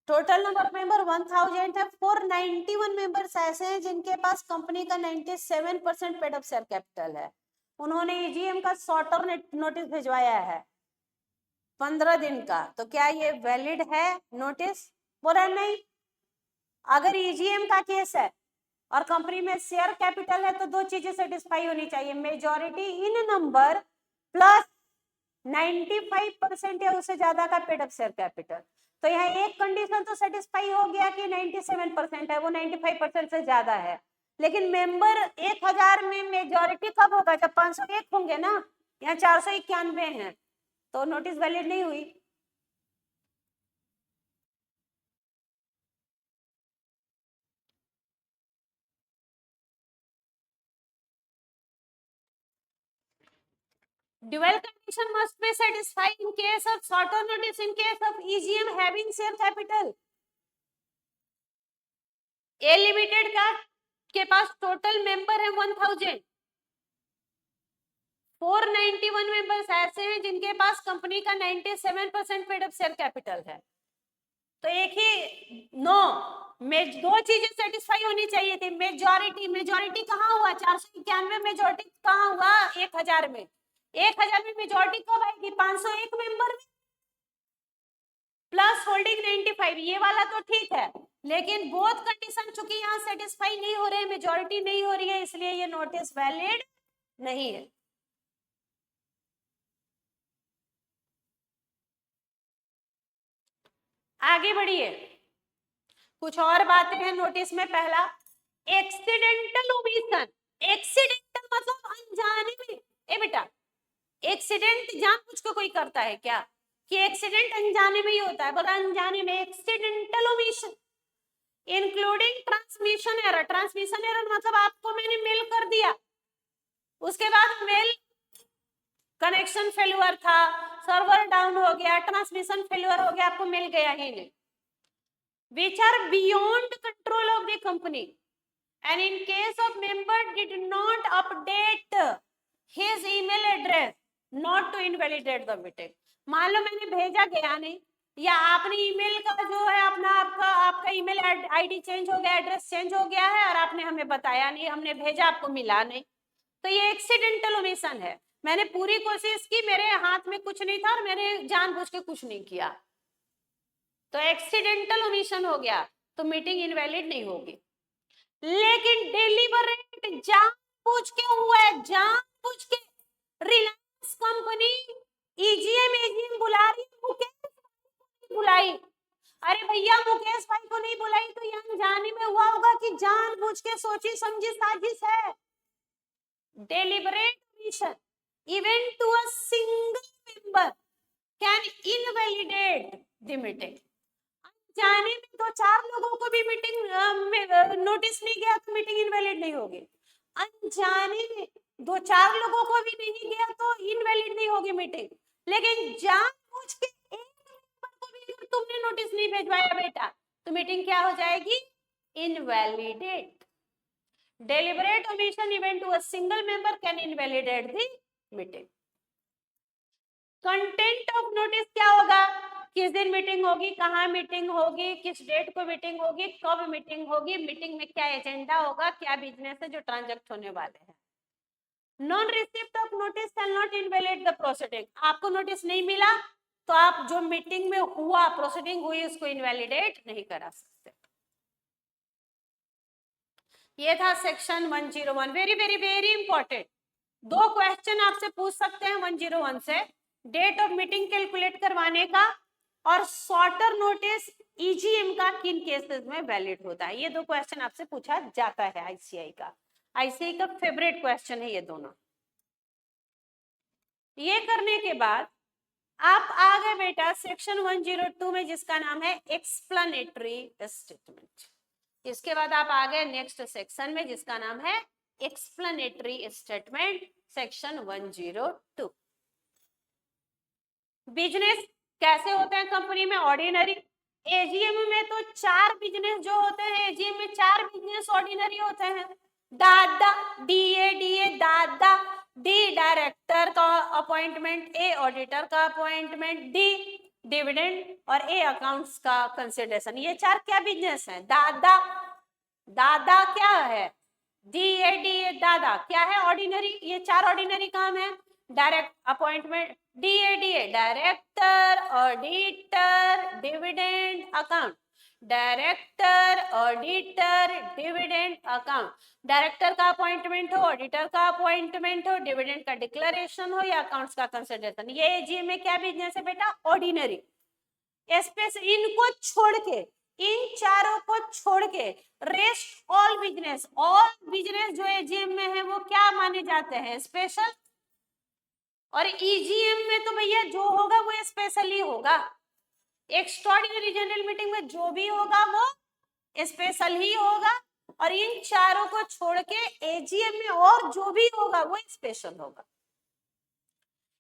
टोटल नंबर ऑफ मेंबर 1000 है। 491 मेंबर्स ऐसे हैं जिनके पास कंपनी का 97% पेड अप शेयर कैपिटल है। उन्होंने ईजीएम का शॉर्टर नोटिस भिजवाया है 15 दिन का, तो क्या ये वैलिड है नोटिस? बोला नहीं। अगर ईजीएम का केस है और कंपनी में शेयर कैपिटल है तो दो चीजें सेटिस्फाई होनी चाहिए, मेजॉरिटी इन नंबर प्लस 95% या उससे ज्यादा का पेड अप शेयर कैपिटल। तो यहाँ एक कंडीशन तो सेटिस्फाई हो गया कि 97% है, वो 95% से ज्यादा है। लेकिन मेंबर 1000 में मेजॉरिटी कब होगा? जब 501 होंगे ना, यहाँ 491 है, तो नोटिस वैलिड नहीं हुई। Dual condition must be satisfied in case of shorter notice in case of EGM having share capital. A limited का के पास टोटल मेंबर है 1000, 491 मेंबर्स ऐसे हैं जिनके पास कंपनी का 97% पेड अप शेयर कैपिटल है। तो एक ही नो में दो चीजें सेटिस्फाई होनी चाहिए थी, मेजॉरिटी। मेजॉरिटी कहाँ हुआ? 491 मेजॉरिटी कहाँ हुआ? 1000 में। 1000 में मेजॉरिटी कब आएगी? 501 मेंबर में प्लस होल्डिंग 95, ये वाला तो ठीक है। लेकिन बोथ कंडीशन चूंकि यहाँ सेटिस्फाई नहीं हो रहे हैं, मेजॉरिटी नहीं हो रही है, इसलिए ये नोटिस वैलिड नहीं है। आगे बढ़िए, कुछ और बातें हैं नोटिस में। पहला, एक्सीडेंटल ओमिशन। एक्सीडेंटल मतलब अनजाने में। ए बेटा, एक्सीडेंट जानबूझ के कोई करता है क्या? कि एक्सीडेंट अनजाने में ही होता है, बोला अनजाने में। Accidental omission including transmission error. Transmission error मतलब आपको मैंने मेल कर दिया, उसके बाद मेल कनेक्शन फेल्यूर था, सर्वर डाउन हो गया, ट्रांसमिशन फेल्यूर हो गया, आपको मिल गया ही नहीं, which are beyond control of the company, and in case of member did not update his email address not to invalidate the meeting। मान लो मैंने भेजा गया नहीं, या आपने ईमेल का जो है अपना आपका ईमेल आईडी चेंज हो गया, एड्रेस चेंज हो गया है और आपने हमें बताया नहीं, हमने भेजा आपको मिला नहीं, तो ये एक्सीडेंटल ओमिशन है। मैंने पूरी कोशिश की, मेरे हाथ में कुछ नहीं था और मैंने जानबूझ के कुछ नहीं किया, तो एक्सीडेंटल ओमिशन हो गया, तो मीटिंग इनवैलिड नहीं होगी। लेकिन डिलीबरेट जानबूझ के हुआ है, जानबूझ के। रिलायंस कंपनी एजीएम बुला रही, मुकेश बुलाई। अरे भैया, मुकेश भाई को नहीं बुलाई तो यहाँ जाने में हुआ होगा कि जानबूझ के सोची समझी साजिश है। Deliberate omission even to a single member can invalidate the meeting। जाने में तो 4 लोगों को भी मीटिंग नोटिस नहीं गया तो मीटिंग इनवैलिड नहीं होगी। अनजाने में 2-4 लोगों को भी नहीं गया तो इनवैलिड नहीं होगी मीटिंग। लेकिन जानबूझ के एक मेंबर को भी अगर तुमने नोटिस नहीं भेजवाया बेटा, तो मीटिंग क्या हो जाएगी? Invalidate. Deliberate omission even to a single member can invalidate the meeting। Content of notice क्या होगा? किस दिन मीटिंग होगी, कहाँ मीटिंग होगी, किस डेट को मीटिंग होगी, कब मीटिंग होगी, मीटिंग में क्या एजेंडा होगा, क्या बिजनेस है जो ट्रांजैक्ट होने वाले हैं। Non receipt of notice shall not invalid the proceeding. आपको नोटिस नहीं मिला तो आप जो मीटिंग में हुआ प्रोसीडिंग हुई उसको इनवैलिडेट नहीं करा सकते। ये था section 101। Very very very important. 2 question आपसे पूछ सकते हैं 101 से, डेट ऑफ मीटिंग कैलकुलेट करवाने का और शॉर्टर नोटिस ईजीएम का किन केसेस में वैलिड होता है। ये 2 क्वेश्चन आपसे पूछा जाता है आईसीआई का। आईसीआई का फेवरेट क्वेश्चन है ये दोनों। ये करने के बाद आप आ गए बेटा सेक्शन 102 में जिसका नाम है एक्सप्लेनेटरी स्टेटमेंट। इसके बाद आप आ गए नेक्स्ट सेक्शन में जिसका नाम है एक्सप्लेनेटरी स्टेटमेंट, सेक्शन 102। बिजनेस कैसे होते हैं कंपनी में? ऑर्डिनरी। एजीएम में तो 4 बिजनेस जो होते हैं, एजीएम में 4 बिजनेस ऑर्डिनरी होते हैं। दादा डीए दादा, डी डायरेक्टर का अपॉइंटमेंट, ए ऑडिटर का अपॉइंटमेंट, डी डिविडेंड और ए अकाउंट्स का कंसिडरेशन। ये 4 क्या बिजनेस हैं? दादा, दादा क्या है? डीए दादा क्या है? ऑर्डिनरी। ये 4 ऑर्डिनरी काम है। Direct appointment, DA director, auditor, dividend account. Director, auditor, dividend account. Director का अपॉइंटमेंट हो, ऑडिटर का अपॉइंटमेंट हो, डिविडेंड का डिक्लेरेशन हो या अकाउंट्स का कंसिडरेशन। ये एजीएम में क्या बिजनेस है बेटा? ऑर्डिनरी। स्पेशल इनको छोड़ के, इन चारों को छोड़ के रेस्ट ऑल बिजनेस जो एजीएम में है वो क्या माने जाते हैं? स्पेशल। और ईजीएम में तो भैया जो होगा वो स्पेशल ही होगा। एक्स्ट्राऑर्डिनरी जनरल मीटिंग में जो भी होगा वो स्पेशल ही होगा और इन चारों को छोड़ के एजीएम में और जो भी होगा वो स्पेशल होगा।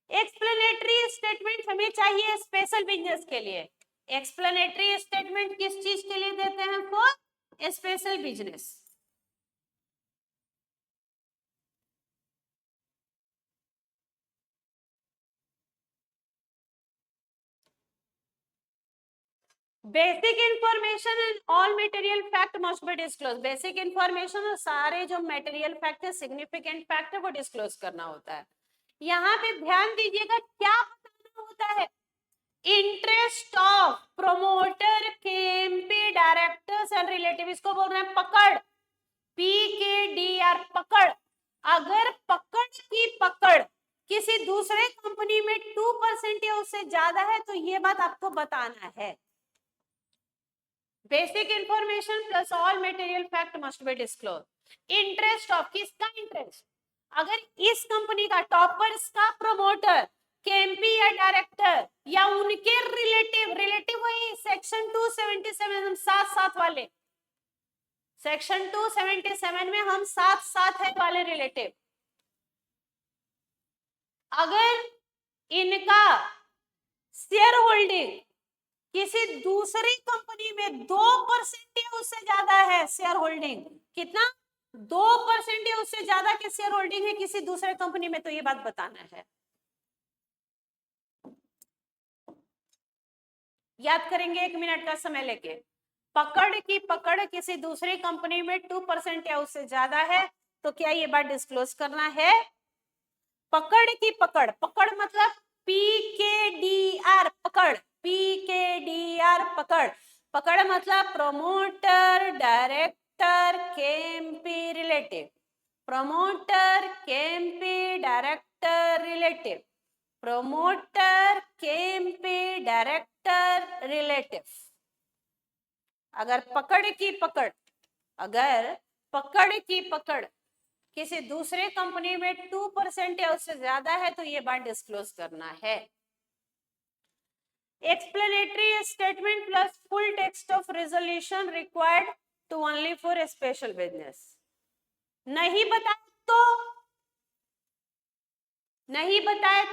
एक्सप्लेनेटरी स्टेटमेंट हमें चाहिए स्पेशल बिजनेस के लिए। एक्सप्लेनेटरी स्टेटमेंट किस चीज के लिए देते हैं? For special business. Basic information and all material fact must be disclose. Basic information और सारे जो मटेरियल फैक्ट है, सिग्निफिकेंट फैक्ट है वो डिस्क्लोज करना होता है। यहाँ पे ध्यान दीजिएगा क्या बताना होता है? Interest of promoter, KMP, directors and relative, इसको बोल रहे हैं पकड़, पीकेडीआर, पकड़। अगर पकड़ की पकड़ किसी दूसरे कंपनी में 2% या उससे ज्यादा है तो ये बात आपको बताना है। Basic information plus all material fact must be disclose. Interest of, किसका इंटरेस्ट? अगर इस कंपनी का टॉपर्स का प्रमोटर, केएमपी या डायरेक्टर या उनके रिलेटिव वही सेक्शन 277 हम साथ वाले, सेक्शन 277 में हम साथ है वाले रिलेटिव, अगर इनका शेयर होल्डिंग किसी दूसरी कंपनी में 2% या उससे ज्यादा है, शेयर होल्डिंग कितना? 2% या उससे ज्यादा के शेयर होल्डिंग है किसी दूसरे कंपनी में, तो ये बात बताना है। याद करेंगे 1 मिनट का समय लेके। पकड़ की पकड़ किसी दूसरी कंपनी में 2% या उससे ज्यादा है तो क्या ये बात डिस्क्लोज करना है? पकड़ की पकड़, पकड़ मतलब पीकेडीआर, पकड़, पीकेडीआर, पकड़। पकड़ मतलब promoter, director, KMP, relative. Promoter, KMP, director, relative. Promoter, KMP, director, relative. अगर पकड़ की पकड़, अगर पकड़ की पकड़ किसी दूसरे कंपनी में 2% या उससे ज्यादा है तो ये बात डिस्क्लोज करना है। Explanatory statement plus full text of resolution required to only for special business. नहीं बताए तो, नहीं बताए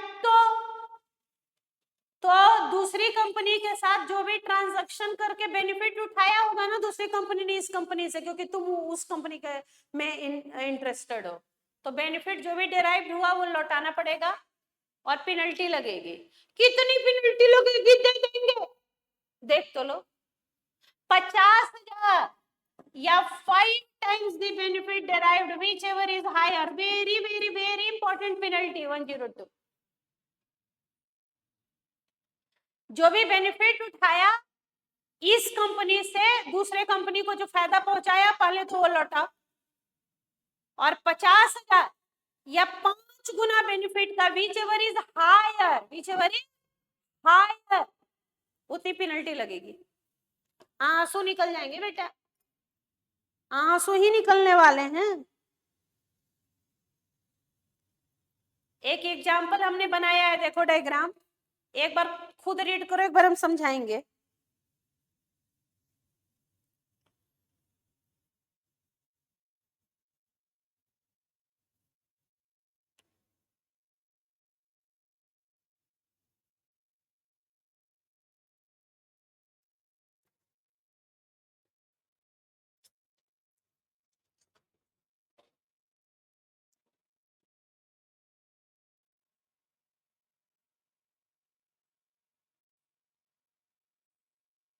तो दूसरी कंपनी के साथ जो भी ट्रांजैक्शन करके बेनिफिट उठाया होगा ना दूसरी कंपनी ने इस कंपनी से, क्योंकि तुम उस कंपनी के में इंटरेस्टेड हो, तो बेनिफिट जो भी डिराइव हुआ वो लौटाना पड़ेगा और पेनल्टी लगेगी। कितनी पेनल्टी लगेगी? दे देंगे, देख तो लो। 50,000 या 5 times the benefit derived, whichever is higher. Very very very important penalty 102. जो भी बेनिफिट उठाया इस कंपनी से दूसरे कंपनी को जो फायदा पहुंचाया पहले तो वो लौटा, और 50,000 या 5 गुना बेनिफिट का whichever is higher उतनी पेनल्टी लगेगी। आंसू निकल जाएंगे बेटा, आंसू ही निकलने वाले हैं। एक एग्जाम्पल हमने बनाया है, देखो डायग्राम, एक बार खुद रीड करो, एक बार हम समझाएंगे।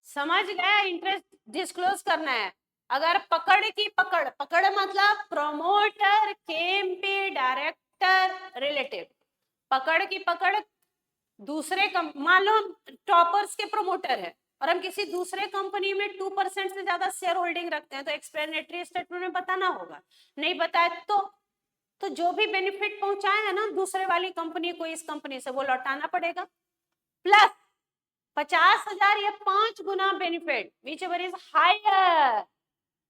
समझ गया? इंटरेस्ट डिस्क्लोज करना है। अगर पकड़ की पकड़ मतलब प्रमोटर, केएमपी, डायरेक्टर, रिलेटिव, पकड़ की पकड़ दूसरे मान लो हम टॉपर्स के प्रमोटर है और हम किसी दूसरे कंपनी में 2% से ज्यादा शेयर होल्डिंग रखते हैं, तो एक्सप्लेनेटरी स्टेटमेंट में बताना होगा। नहीं बताए तो जो भी बेनिफिट पहुंचाए है ना दूसरे वाली कंपनी को इस कंपनी से, वो लौटाना पड़ेगा। प्लस 50,000 या 5 गुना benefit whichever is higher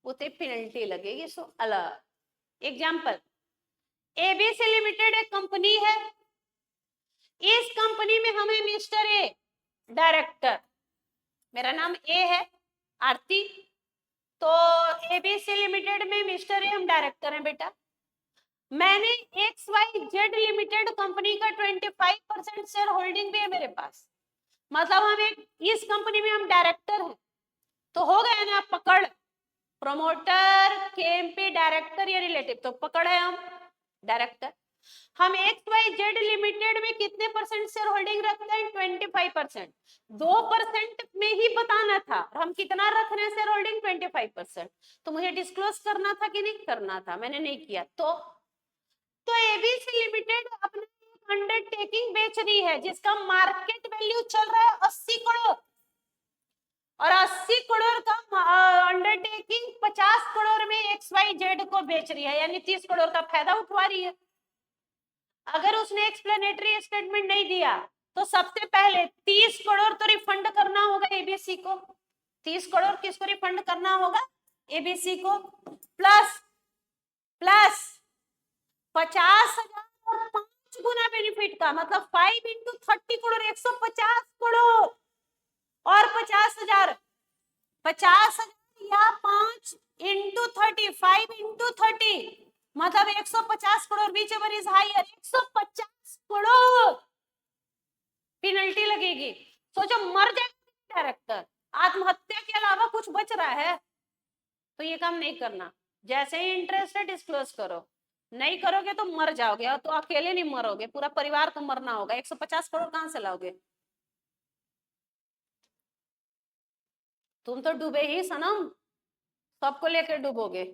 उते पेनल्टी लगेगी। सो अलग एग्जांपल, एबीसी लिमिटेड एक कंपनी है, इस कंपनी में हमें मिस्टर ए डायरेक्टर, मेरा नाम ए है आरती, तो एबीसी लिमिटेड में मिस्टर ए हम डायरेक्टर हैं बेटा। मैंने XYZ लिमिटेड कंपनी का 25% शेयर होल्डिंग भी है मेरे पास, मतलब हम एक इस कंपनी में हम डायरेक्टर हैं, तो हो गया ना पकड़, प्रमोटर, केएमपी, डायरेक्टर या रिलेटिव, तो पकड़ है हम डायरेक्टर। हम XYZ लिमिटेड में कितने परसेंट शेयर होल्डिंग रखते हैं? 25%। 2% में ही बताना था, हम कितना रख रहे हैं शेयर होल्डिंग? 25%। तो मुझे डिस्क्लोज करना था कि नहीं करना था? मैंने नहीं किया। तो एबीसी लिमिटेड अपना अंडरटेकिंग बेच रही है जिसका मार्केट वैल्यू चल रहा है 80 करोड़, और 80 करोड़ का अंडरटेकिंग 50 करोड़ में XYZ को बेच रही है, यानी 30 करोड़ का फायदा उठवा रही है। अगर उसने एक्सप्लेनेटरी स्टेटमेंट नहीं दिया तो सबसे पहले 30 करोड़ तो रिफंड करना होगा एबीसी को। 30 करोड़ किसको रिफंड करना होगा? एबीसी को। प्लस 50,000 और 5 गुना बेनिफिट का मतलब 5 इंटू 30 करोड़, 150 करोड़, और 50,000 या 5 इंटू 30, 5 इंटू 30 मतलब 150 crore, whichever is higher, 150 crore penalty लगेगी। सोचो मर जाएगा डायरेक्टर, आत्महत्या के अलावा कुछ बच रहा है? तो ये काम नहीं करना। जैसे ही इंटरेस्ट है डिस्क्लोज करो, नहीं करोगे तो मर जाओगे, और तो अकेले नहीं मरोगे, पूरा परिवार को मरना होगा। 150 करोड़ कहां से लाओगे? तुम तो डूबे ही सनम, सबको लेकर डूबोगे।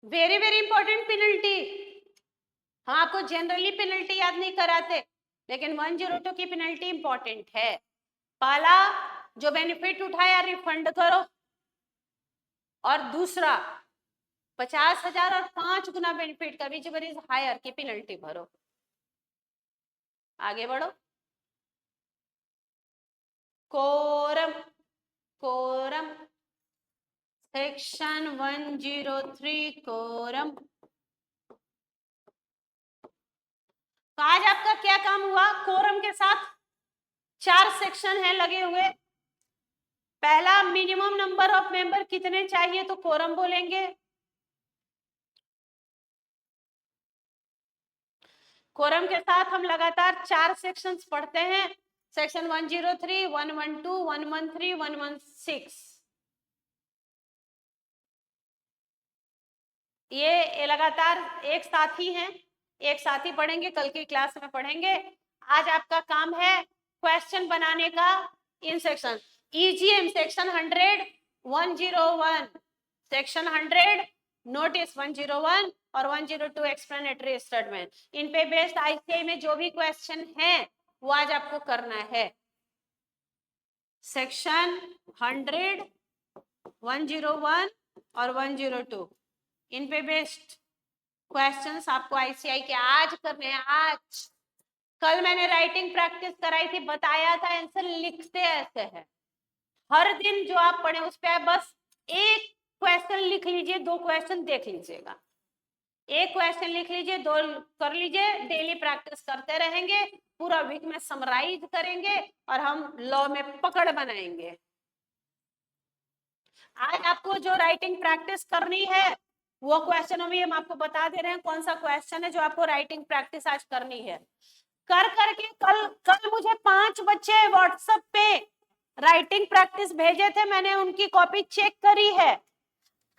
Very very important penalty. हम आपको जनरली पेनल्टी याद नहीं कराते, लेकिन 102 की पेनल्टी इंपॉर्टेंट है। पहला, जो बेनिफिट उठाया रिफंड करो, और दूसरा 50,000 और 5 गुना बेनिफिट का विच एवर इज हायर की पेनल्टी भरो। आगे बढ़ो। Quorum section 103 quorum. तो आज आपका क्या काम हुआ? कोरम के साथ 4 सेक्शन है लगे हुए। पहला, मिनिमम नंबर ऑफ मेंबर कितने चाहिए, तो कोरम बोलेंगे। कोरम के साथ हम लगातार 4 सेक्शंस पढ़ते हैं, सेक्शन 103, 112, 113, 116। ये लगातार एक साथ ही हैं, एक साथ ही पढ़ेंगे, कल की क्लास में पढ़ेंगे। आज आपका काम है क्वेश्चन बनाने का in section EGM section 100 101 section 100 notice 101 और 102 एक्सप्लेनेटरी स्टेटमेंट। इन पे बेस्ड आईसीआई में जो भी क्वेश्चन है वो आज आपको करना है। सेक्शन 100 101 और 102 इन पे बेस्ड क्वेश्चंस आपको आईसीआई के आज करने हैं। आज कल मैंने राइटिंग प्रैक्टिस कराई थी, बताया था आंसर लिखते ऐसे है। हर दिन जो आप पढ़े उस पे बस एक क्वेश्चन लिख लीजिए, 2 क्वेश्चन देख लीजिएगा। एक क्वेश्चन लिख लीजिए, 2 कर लीजिए, डेली प्रैक्टिस करते रहेंगे, पूरा वीक में समराइज करेंगे और हम लॉ में पकड़ बनाएंगे। आज आपको जो राइटिंग प्रैक्टिस करनी है वो क्वेश्चन अभी हम आपको बता दे रहे हैं कौन सा क्वेश्चन है जो आपको राइटिंग प्रैक्टिस आज करनी है। कर करके कल मुझे 5 बच्चे व्हाट्सएप पे राइटिंग प्रैक्टिस भेजे थे, मैंने उनकी कॉपी चेक करी है।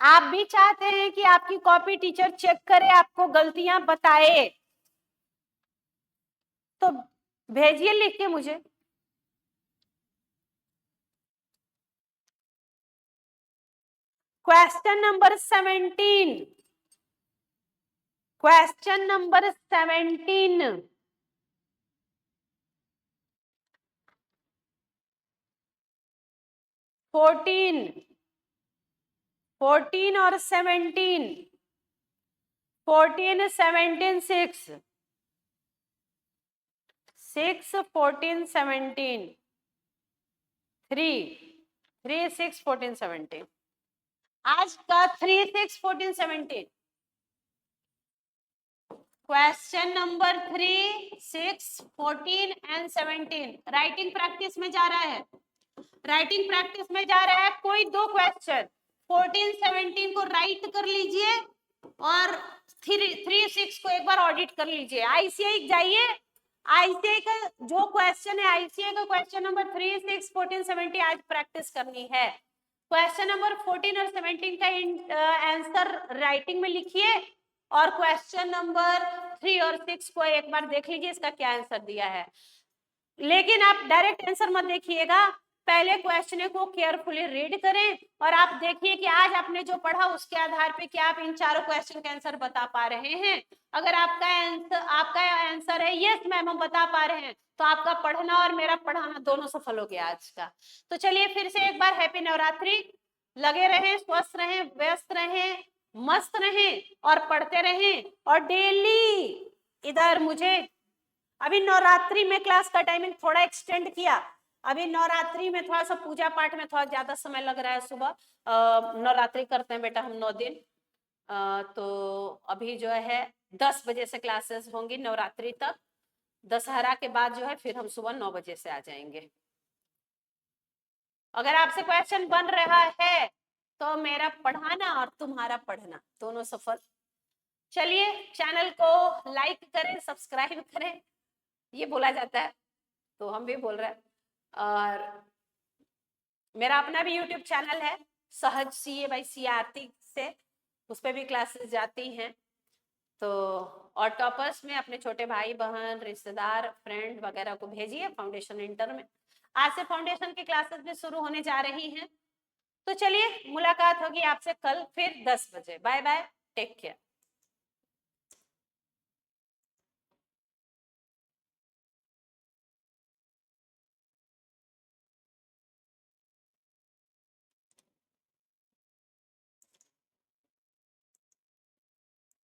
आप भी चाहते हैं कि आपकी कॉपी टीचर चेक करे, आपको गलतियां बताए, तो भेजिए लिख के मुझे। क्वेश्चन नंबर 17 क्वेश्चन नंबर 17 14 और 17 14 17 6 14 17 3 6 14 17 आज का 3 6 14 17 question number 3 6 14 and 17 writing practice में जा रहा है। राइटिंग प्रैक्टिस में जा रहा है, कोई 2 क्वेश्चन 14 17 को राइट कर लीजिए और 3 6 को एक बार ऑडिट कर लीजिए। आईसीआई जाइए, आईसीआई का जो क्वेश्चन है, आईसीआई का क्वेश्चन नंबर 3 6 14 17 आज प्रैक्टिस करनी है। क्वेश्चन नंबर 14 और 17 का आंसर राइटिंग में लिखिए और क्वेश्चन नंबर 3 और 6 को एक बार देख लीजिए इसका क्या आंसर दिया है। लेकिन आप डायरेक्ट आंसर मत देखिएगा, पहले क्वेश्चन को केयरफुली रीड करें और आप देखिए कि आज आपने जो पढ़ा उसके आधार पे क्या आप इन चारों क्वेश्चन के आंसर बता पा रहे हैं। अगर आपका आंसर है यस मैम हम बता पा रहे हैं, तो आपका पढ़ना और मेरा पढ़ाना दोनों सफल हो गया आज का। तो चलिए फिर से एक बार हैप्पी नवरात्रि। लगे रहें, स्वस्थ रहें, व्यस्त रहें, मस्त रहें और पढ़ते रहें। और डेली इधर मुझे अभी नवरात्रि में क्लास का टाइमिंग थोड़ा एक्सटेंड किया, अभी नवरात्रि में थोड़ा सा पूजा पाठ में थोड़ा ज्यादा समय लग रहा है। सुबह नवरात्रि करते हैं बेटा हम 9 दिन, तो अभी जो है 10 बजे से क्लासेस होंगी नवरात्रि तक। दशहरा के बाद जो है फिर हम सुबह 9 बजे से आ जाएंगे। अगर आपसे क्वेश्चन बन रहा है तो मेरा पढ़ाना और तुम्हारा पढ़ना दोनों सफल। चलिए चैनल को लाइक करें, सब्सक्राइब करें, ये बोला जाता है तो हम भी बोल रहे हैं। और मेरा अपना भी यूट्यूब चैनल है सहज सीए बाय सीआरती से, उस पर भी क्लासेस जाती हैं। तो और टॉपर्स में अपने छोटे भाई बहन रिश्तेदार फ्रेंड वगैरह को भेजिए फाउंडेशन इंटर में। आज से फाउंडेशन की क्लासेस भी शुरू होने जा रही हैं। तो चलिए मुलाकात होगी आपसे कल फिर 10 बजे। Bye bye, take care.